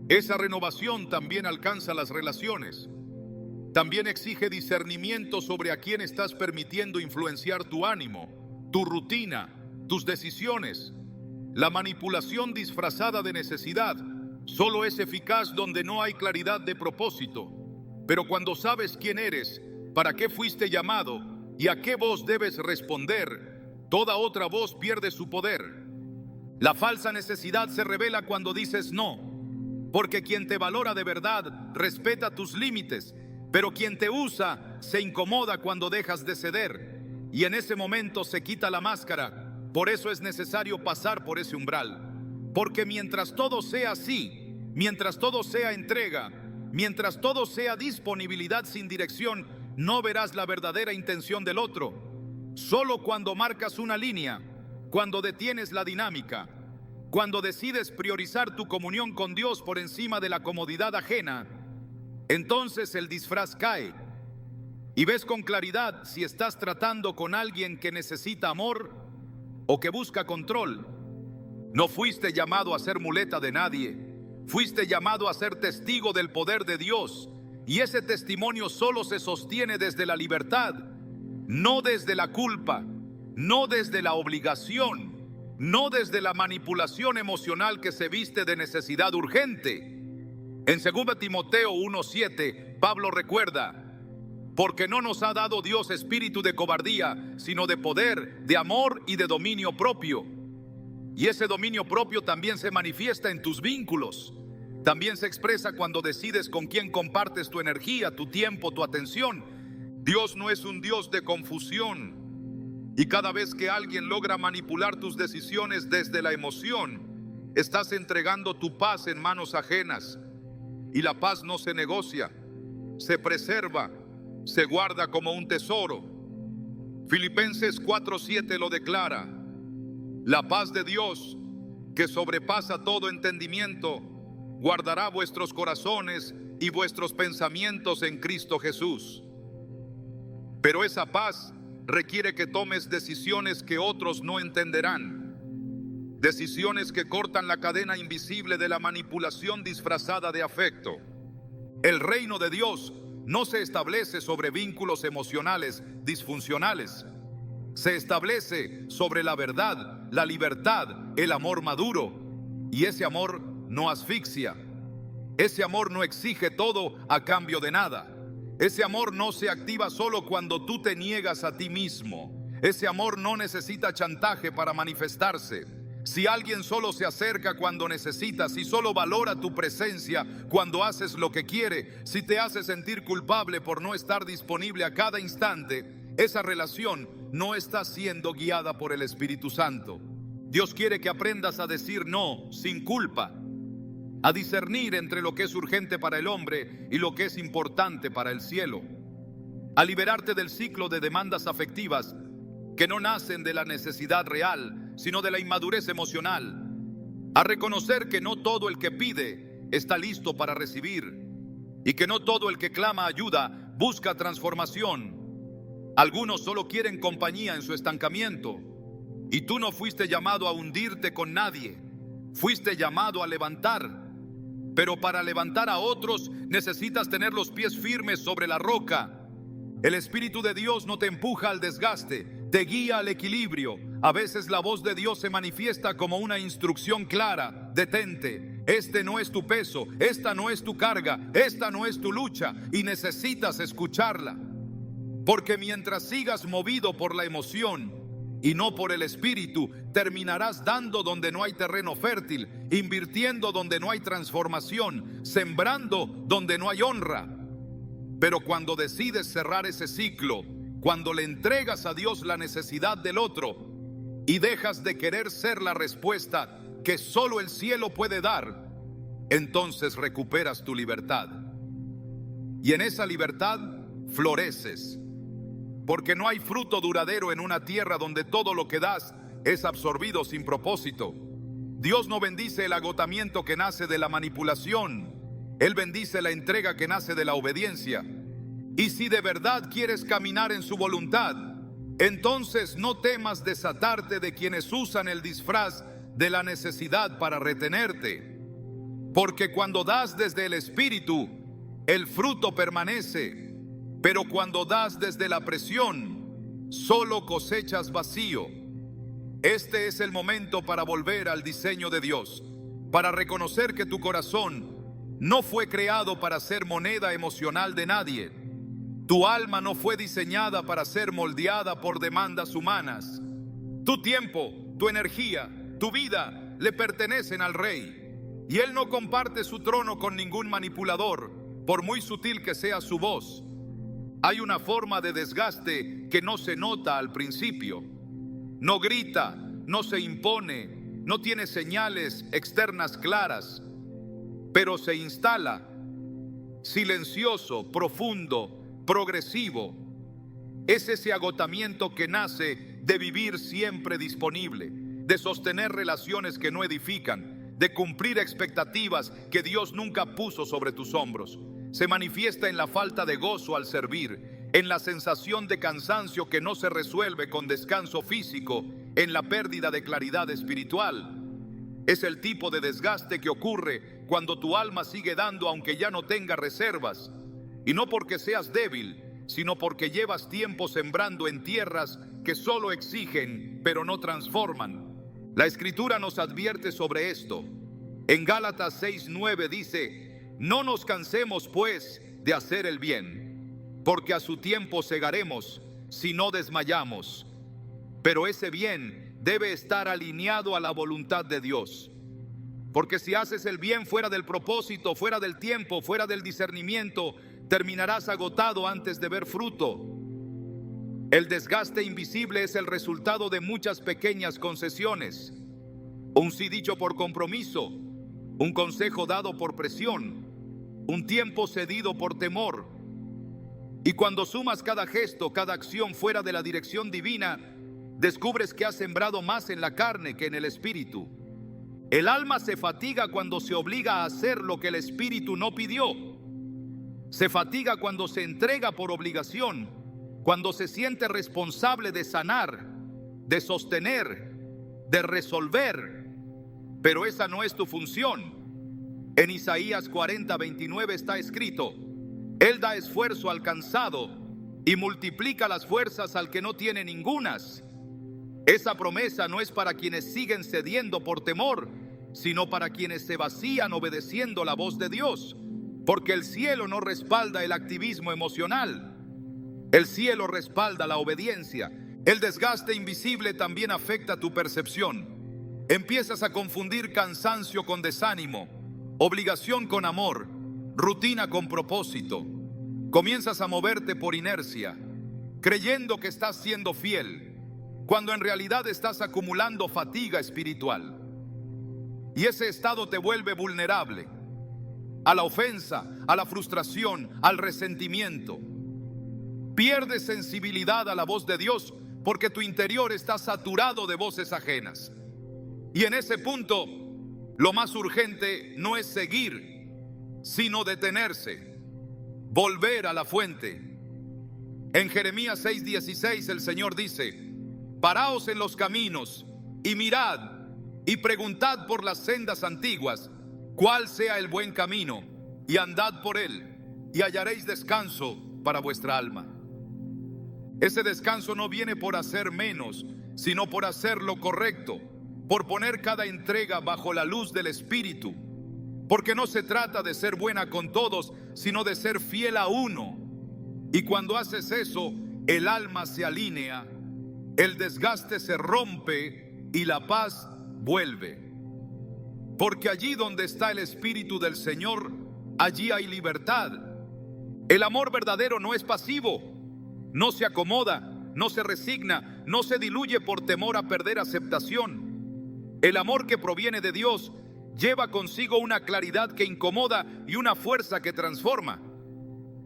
Esa renovación también alcanza las relaciones. También exige discernimiento sobre a quién estás permitiendo influenciar tu ánimo, tu rutina, tus decisiones. La manipulación disfrazada de necesidad solo es eficaz donde no hay claridad de propósito. Pero cuando sabes quién eres, para qué fuiste llamado y a qué voz debes responder, toda otra voz pierde su poder. La falsa necesidad se revela cuando dices no, porque quien te valora de verdad respeta tus límites, pero quien te usa se incomoda cuando dejas de ceder, y en ese momento se quita la máscara. Por eso es necesario pasar por ese umbral, porque mientras todo sea así, mientras todo sea entrega, mientras todo sea disponibilidad sin dirección, no verás la verdadera intención del otro. Solo cuando marcas una línea, cuando detienes la dinámica, cuando decides priorizar tu comunión con Dios por encima de la comodidad ajena, entonces el disfraz cae y ves con claridad si estás tratando con alguien que necesita amor o que busca control. No fuiste llamado a ser muleta de nadie, fuiste llamado a ser testigo del poder de Dios, y ese testimonio solo se sostiene desde la libertad, no desde la culpa, no desde la obligación, no desde la manipulación emocional que se viste de necesidad urgente. En 2 Timoteo 1:7, Pablo recuerda: porque no nos ha dado Dios espíritu de cobardía, sino de poder, de amor y de dominio propio. Y ese dominio propio también se manifiesta en tus vínculos. También se expresa cuando decides con quién compartes tu energía, tu tiempo, tu atención. Dios no es un Dios de confusión. Y cada vez que alguien logra manipular tus decisiones desde la emoción, estás entregando tu paz en manos ajenas. Y la paz no se negocia, se preserva, se guarda como un tesoro. Filipenses 4:7 lo declara: la paz de Dios, que sobrepasa todo entendimiento, guardará vuestros corazones y vuestros pensamientos en Cristo Jesús. Pero esa paz requiere que tomes decisiones que otros no entenderán, decisiones que cortan la cadena invisible de la manipulación disfrazada de afecto. El reino de Dios no se establece sobre vínculos emocionales disfuncionales. Se establece sobre la verdad, la libertad, el amor maduro. Y ese amor no asfixia. Ese amor no exige todo a cambio de nada. Ese amor no se activa solo cuando tú te niegas a ti mismo. Ese amor no necesita chantaje para manifestarse. Si alguien solo se acerca cuando necesitas, si solo valora tu presencia cuando haces lo que quiere, si te hace sentir culpable por no estar disponible a cada instante, esa relación no está siendo guiada por el Espíritu Santo. Dios quiere que aprendas a decir no sin culpa, a discernir entre lo que es urgente para el hombre y lo que es importante para el cielo, a liberarte del ciclo de demandas afectivas que no nacen de la necesidad real, sino de la inmadurez emocional, a reconocer que no todo el que pide está listo para recibir y que no todo el que clama ayuda busca transformación. Algunos solo quieren compañía en su estancamiento, y tú no fuiste llamado a hundirte con nadie, fuiste llamado a levantar. Pero para levantar a otros necesitas tener los pies firmes sobre la roca. El Espíritu de Dios no te empuja al desgaste, te guía al equilibrio. A veces la voz de Dios se manifiesta como una instrucción clara: detente, este no es tu peso, esta no es tu carga, esta no es tu lucha, y necesitas escucharla. Porque mientras sigas movido por la emoción y no por el Espíritu, terminarás dando donde no hay terreno fértil, invirtiendo donde no hay transformación, sembrando donde no hay honra. Pero cuando decides cerrar ese ciclo, cuando le entregas a Dios la necesidad del otro y dejas de querer ser la respuesta que solo el cielo puede dar, entonces recuperas tu libertad. Y en esa libertad floreces. Porque no hay fruto duradero en una tierra donde todo lo que das es absorbido sin propósito. Dios no bendice el agotamiento que nace de la manipulación. Él bendice la entrega que nace de la obediencia. Y si de verdad quieres caminar en su voluntad, Entonces no temas desatarte de quienes usan el disfraz de la necesidad para retenerte, porque cuando das desde el Espíritu, el fruto permanece, pero cuando das desde la presión, solo cosechas vacío. Este es el momento para volver al diseño de Dios, para reconocer que tu corazón no fue creado para ser moneda emocional de nadie. Tu alma no fue diseñada para ser moldeada por demandas humanas. Tu tiempo, tu energía, tu vida le pertenecen al Rey, y Él no comparte su trono con ningún manipulador, por muy sutil que sea su voz. Hay una forma de desgaste que no se nota al principio. No grita, no se impone, no tiene señales externas claras, pero se instala, silencioso, profundo, progresivo. Es ese agotamiento que nace de vivir siempre disponible, de sostener relaciones que no edifican, de cumplir expectativas que Dios nunca puso sobre tus hombros. Se manifiesta en la falta de gozo al servir, en la sensación de cansancio que no se resuelve con descanso físico, en la pérdida de claridad espiritual. Es el tipo de desgaste que ocurre cuando tu alma sigue dando aunque ya no tenga reservas. Y no porque seas débil, sino porque llevas tiempo sembrando en tierras que solo exigen, pero no transforman. La Escritura nos advierte sobre esto. En Gálatas 6:9 dice: no nos cansemos pues de hacer el bien, porque a su tiempo segaremos si no desmayamos. Pero ese bien debe estar alineado a la voluntad de Dios. Porque si haces el bien fuera del propósito, fuera del tiempo, fuera del discernimiento, terminarás agotado antes de ver fruto. El desgaste invisible es el resultado de muchas pequeñas concesiones. Un sí dicho por compromiso, un consejo dado por presión, un tiempo cedido por temor. Y cuando sumas cada gesto, cada acción fuera de la dirección divina, descubres que has sembrado más en la carne que en el espíritu. El alma se fatiga cuando se obliga a hacer lo que el espíritu no pidió. Se fatiga cuando se entrega por obligación, cuando se siente responsable de sanar, de sostener, de resolver. Pero esa no es tu función. En Isaías 40:29 está escrito: Él da esfuerzo al cansado y multiplica las fuerzas al que no tiene ningunas. Esa promesa no es para quienes siguen cediendo por temor, sino para quienes se vacían obedeciendo la voz de Dios. Porque el cielo no respalda el activismo emocional. El cielo respalda la obediencia. El desgaste invisible también afecta tu percepción. Empiezas a confundir cansancio con desánimo, obligación con amor, rutina con propósito. Comienzas a moverte por inercia, creyendo que estás siendo fiel, cuando en realidad estás acumulando fatiga espiritual. Y ese estado te vuelve vulnerable a la ofensa, a la frustración, al resentimiento. Pierdes sensibilidad a la voz de Dios porque tu interior está saturado de voces ajenas. Y en ese punto, lo más urgente no es seguir, sino detenerse, volver a la fuente. En Jeremías 6:16 el Señor dice: paraos en los caminos y mirad y preguntad por las sendas antiguas cuál sea el buen camino, y andad por él, y hallaréis descanso para vuestra alma. Ese descanso no viene por hacer menos, sino por hacer lo correcto, por poner cada entrega bajo la luz del Espíritu, porque no se trata de ser buena con todos, sino de ser fiel a uno. Y cuando haces eso, el alma se alinea, el desgaste se rompe y la paz vuelve. Porque allí donde está el Espíritu del Señor, allí hay libertad. El amor verdadero no es pasivo, no se acomoda, no se resigna, no se diluye por temor a perder aceptación. El amor que proviene de Dios lleva consigo una claridad que incomoda y una fuerza que transforma.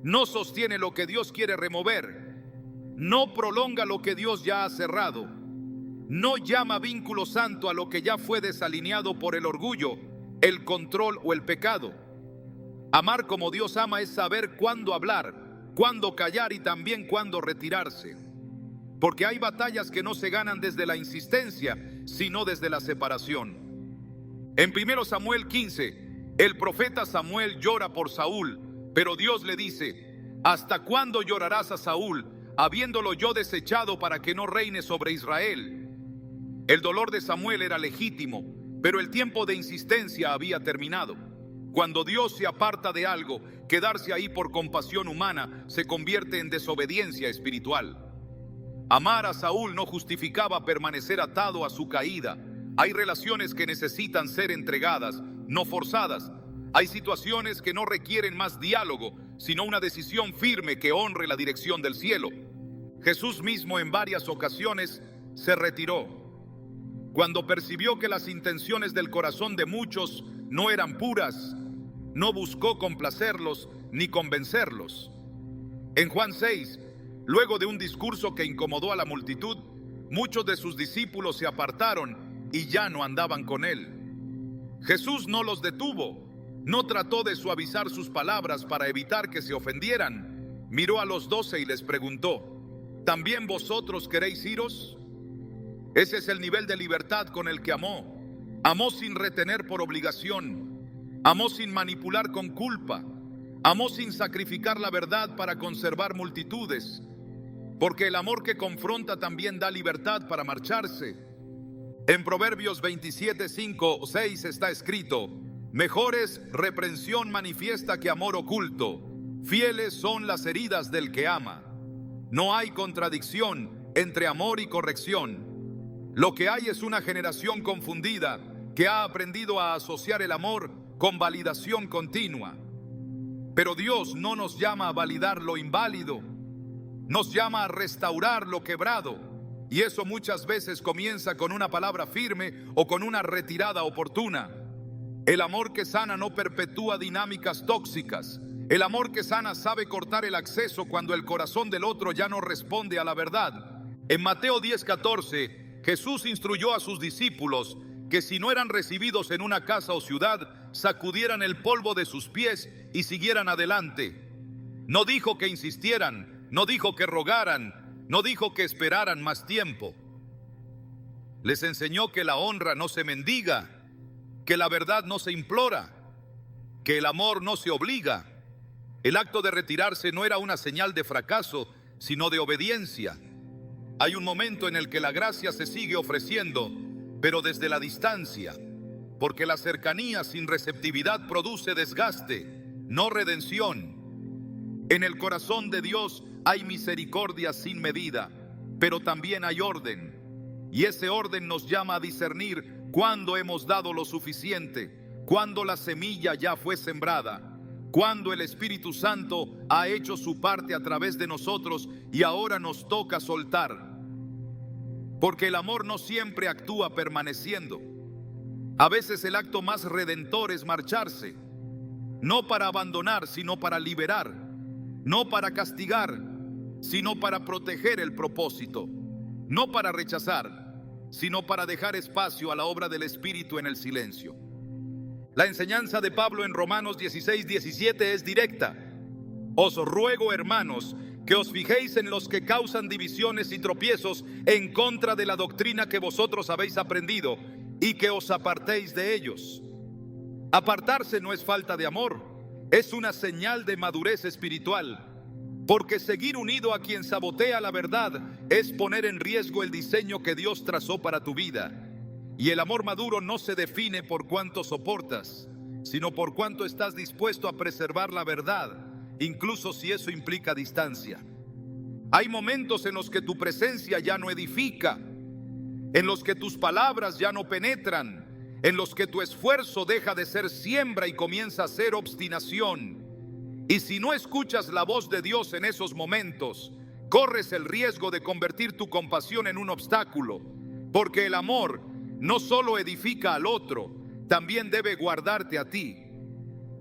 No sostiene lo que Dios quiere remover, no prolonga lo que Dios ya ha cerrado, no llama vínculo santo a lo que ya fue desalineado por el orgullo, el control o el pecado. Amar como Dios ama es saber cuándo hablar, cuándo callar y también cuándo retirarse. porque hay batallas que no se ganan desde la insistencia, sino desde la separación. En 1 Samuel 15, el profeta Samuel llora por Saúl, pero Dios le dice: ¿hasta cuándo llorarás a Saúl, habiéndolo yo desechado para que no reine sobre Israel? El dolor de Samuel era legítimo, pero el tiempo de insistencia había terminado. Cuando Dios se aparta de algo, quedarse ahí por compasión humana se convierte en desobediencia espiritual. Amar a Saúl no justificaba permanecer atado a su caída. Hay relaciones que necesitan ser entregadas, no forzadas. Hay situaciones que no requieren más diálogo, sino una decisión firme que honre la dirección del cielo. Jesús mismo en varias ocasiones se retiró. Cuando percibió que las intenciones del corazón de muchos no eran puras, no buscó complacerlos ni convencerlos. En Juan 6, luego de un discurso que incomodó a la multitud, muchos de sus discípulos se apartaron y ya no andaban con él. Jesús no los detuvo, no trató de suavizar sus palabras para evitar que se ofendieran. Miró a los 12 y les preguntó: ¿también vosotros queréis iros? Ese es el nivel de libertad con el que amó. Amó sin retener por obligación. Amó sin manipular con culpa. Amó sin sacrificar la verdad para conservar multitudes. Porque el amor que confronta también da libertad para marcharse. En Proverbios 27, 5 o 6 está escrito: mejor es reprensión manifiesta que amor oculto. Fieles son las heridas del que ama. No hay contradicción entre amor y corrección. Lo que hay es una generación confundida que ha aprendido a asociar el amor con validación continua. Pero Dios no nos llama a validar lo inválido, nos llama a restaurar lo quebrado. Y eso muchas veces comienza con una palabra firme o con una retirada oportuna. El amor que sana no perpetúa dinámicas tóxicas. El amor que sana sabe cortar el acceso cuando el corazón del otro ya no responde a la verdad. En Mateo 10:14, Jesús instruyó a sus discípulos que si no eran recibidos en una casa o ciudad, sacudieran el polvo de sus pies y siguieran adelante. No dijo que insistieran, no dijo que rogaran, no dijo que esperaran más tiempo. Les enseñó que la honra no se mendiga, que la verdad no se implora, que el amor no se obliga. El acto de retirarse no era una señal de fracaso, sino de obediencia. Hay un momento en el que la gracia se sigue ofreciendo, pero desde la distancia, porque la cercanía sin receptividad produce desgaste, no redención. En el corazón de Dios hay misericordia sin medida, pero también hay orden. Y ese orden nos llama a discernir cuándo hemos dado lo suficiente, cuándo la semilla ya fue sembrada, cuando el Espíritu Santo ha hecho su parte a través de nosotros y ahora nos toca soltar. Porque el amor no siempre actúa permaneciendo. A veces el acto más redentor es marcharse, no para abandonar, sino para liberar, no para castigar, sino para proteger el propósito, no para rechazar, sino para dejar espacio a la obra del Espíritu en el silencio. La enseñanza de Pablo en Romanos 16:17 es directa. Os ruego, hermanos, que os fijéis en los que causan divisiones y tropiezos en contra de la doctrina que vosotros habéis aprendido, y que os apartéis de ellos. Apartarse no es falta de amor, es una señal de madurez espiritual, porque seguir unido a quien sabotea la verdad es poner en riesgo el diseño que Dios trazó para tu vida. Y el amor maduro no se define por cuánto soportas, sino por cuánto estás dispuesto a preservar la verdad, incluso si eso implica distancia. Hay momentos en los que tu presencia ya no edifica, en los que tus palabras ya no penetran, en los que tu esfuerzo deja de ser siembra y comienza a ser obstinación. Y si no escuchas la voz de Dios en esos momentos, corres el riesgo de convertir tu compasión en un obstáculo, porque el amor no solo edifica al otro, también debe guardarte a ti.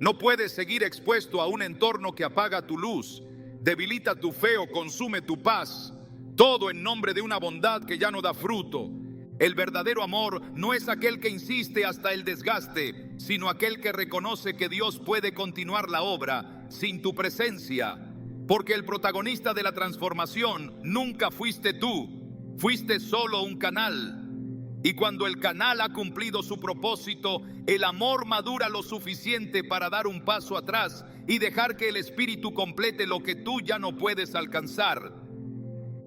No puedes seguir expuesto a un entorno que apaga tu luz, debilita tu fe o consume tu paz, todo en nombre de una bondad que ya no da fruto. El verdadero amor no es aquel que insiste hasta el desgaste, sino aquel que reconoce que Dios puede continuar la obra sin tu presencia. Porque el protagonista de la transformación nunca fuiste tú, fuiste solo un canal. Y cuando el canal ha cumplido su propósito, el amor madura lo suficiente para dar un paso atrás y dejar que el Espíritu complete lo que tú ya no puedes alcanzar.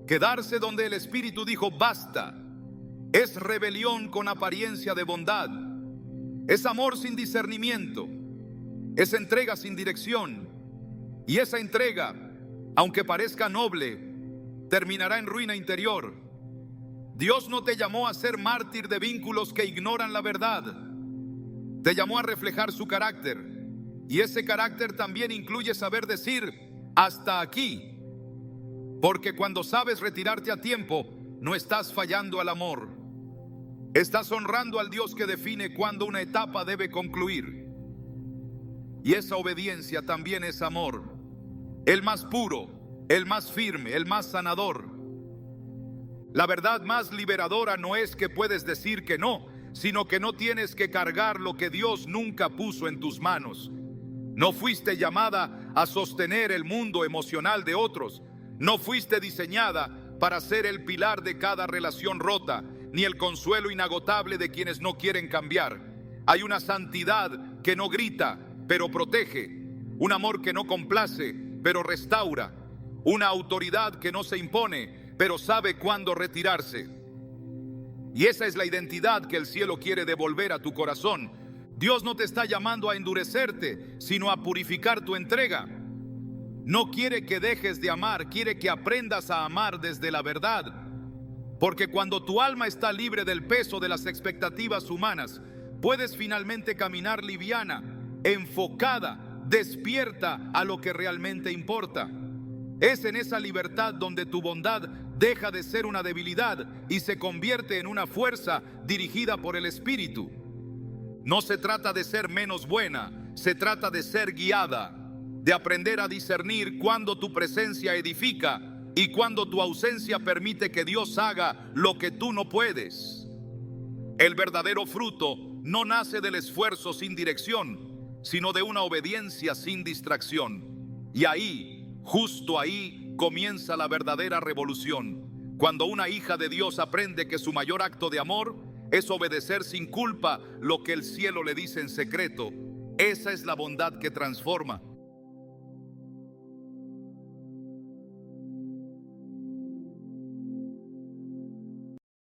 Quedarse donde el Espíritu dijo basta es rebelión con apariencia de bondad, es amor sin discernimiento, es entrega sin dirección. Y esa entrega, aunque parezca noble, terminará en ruina interior. Dios no te llamó a ser mártir de vínculos que ignoran la verdad. Te llamó a reflejar su carácter. Y ese carácter también incluye saber decir hasta aquí. Porque cuando sabes retirarte a tiempo, no estás fallando al amor. Estás honrando al Dios que define cuándo una etapa debe concluir. Y esa obediencia también es amor. El más puro, el más firme, el más sanador. La verdad más liberadora no es que puedes decir que no, sino que no tienes que cargar lo que Dios nunca puso en tus manos. No fuiste llamada a sostener el mundo emocional de otros. No fuiste diseñada para ser el pilar de cada relación rota, ni el consuelo inagotable de quienes no quieren cambiar. Hay una santidad que no grita, pero protege. Un amor que no complace, pero restaura. Una autoridad que no se impone, pero sabe cuándo retirarse. Y esa es la identidad que el cielo quiere devolver a tu corazón. Dios no te está llamando a endurecerte, sino a purificar tu entrega. No quiere que dejes de amar, quiere que aprendas a amar desde la verdad. Porque cuando tu alma está libre del peso de las expectativas humanas, puedes finalmente caminar liviana, enfocada, despierta a lo que realmente importa. Es en esa libertad donde tu bondad deja de ser una debilidad y se convierte en una fuerza dirigida por el Espíritu. No se trata de ser menos buena, se trata de ser guiada, de aprender a discernir cuándo tu presencia edifica y cuándo tu ausencia permite que Dios haga lo que tú no puedes. El verdadero fruto no nace del esfuerzo sin dirección, sino de una obediencia sin distracción. Y ahí, justo ahí, comienza la verdadera revolución. Cuando una hija de Dios aprende que su mayor acto de amor es obedecer sin culpa lo que el cielo le dice en secreto. Esa es la bondad que transforma.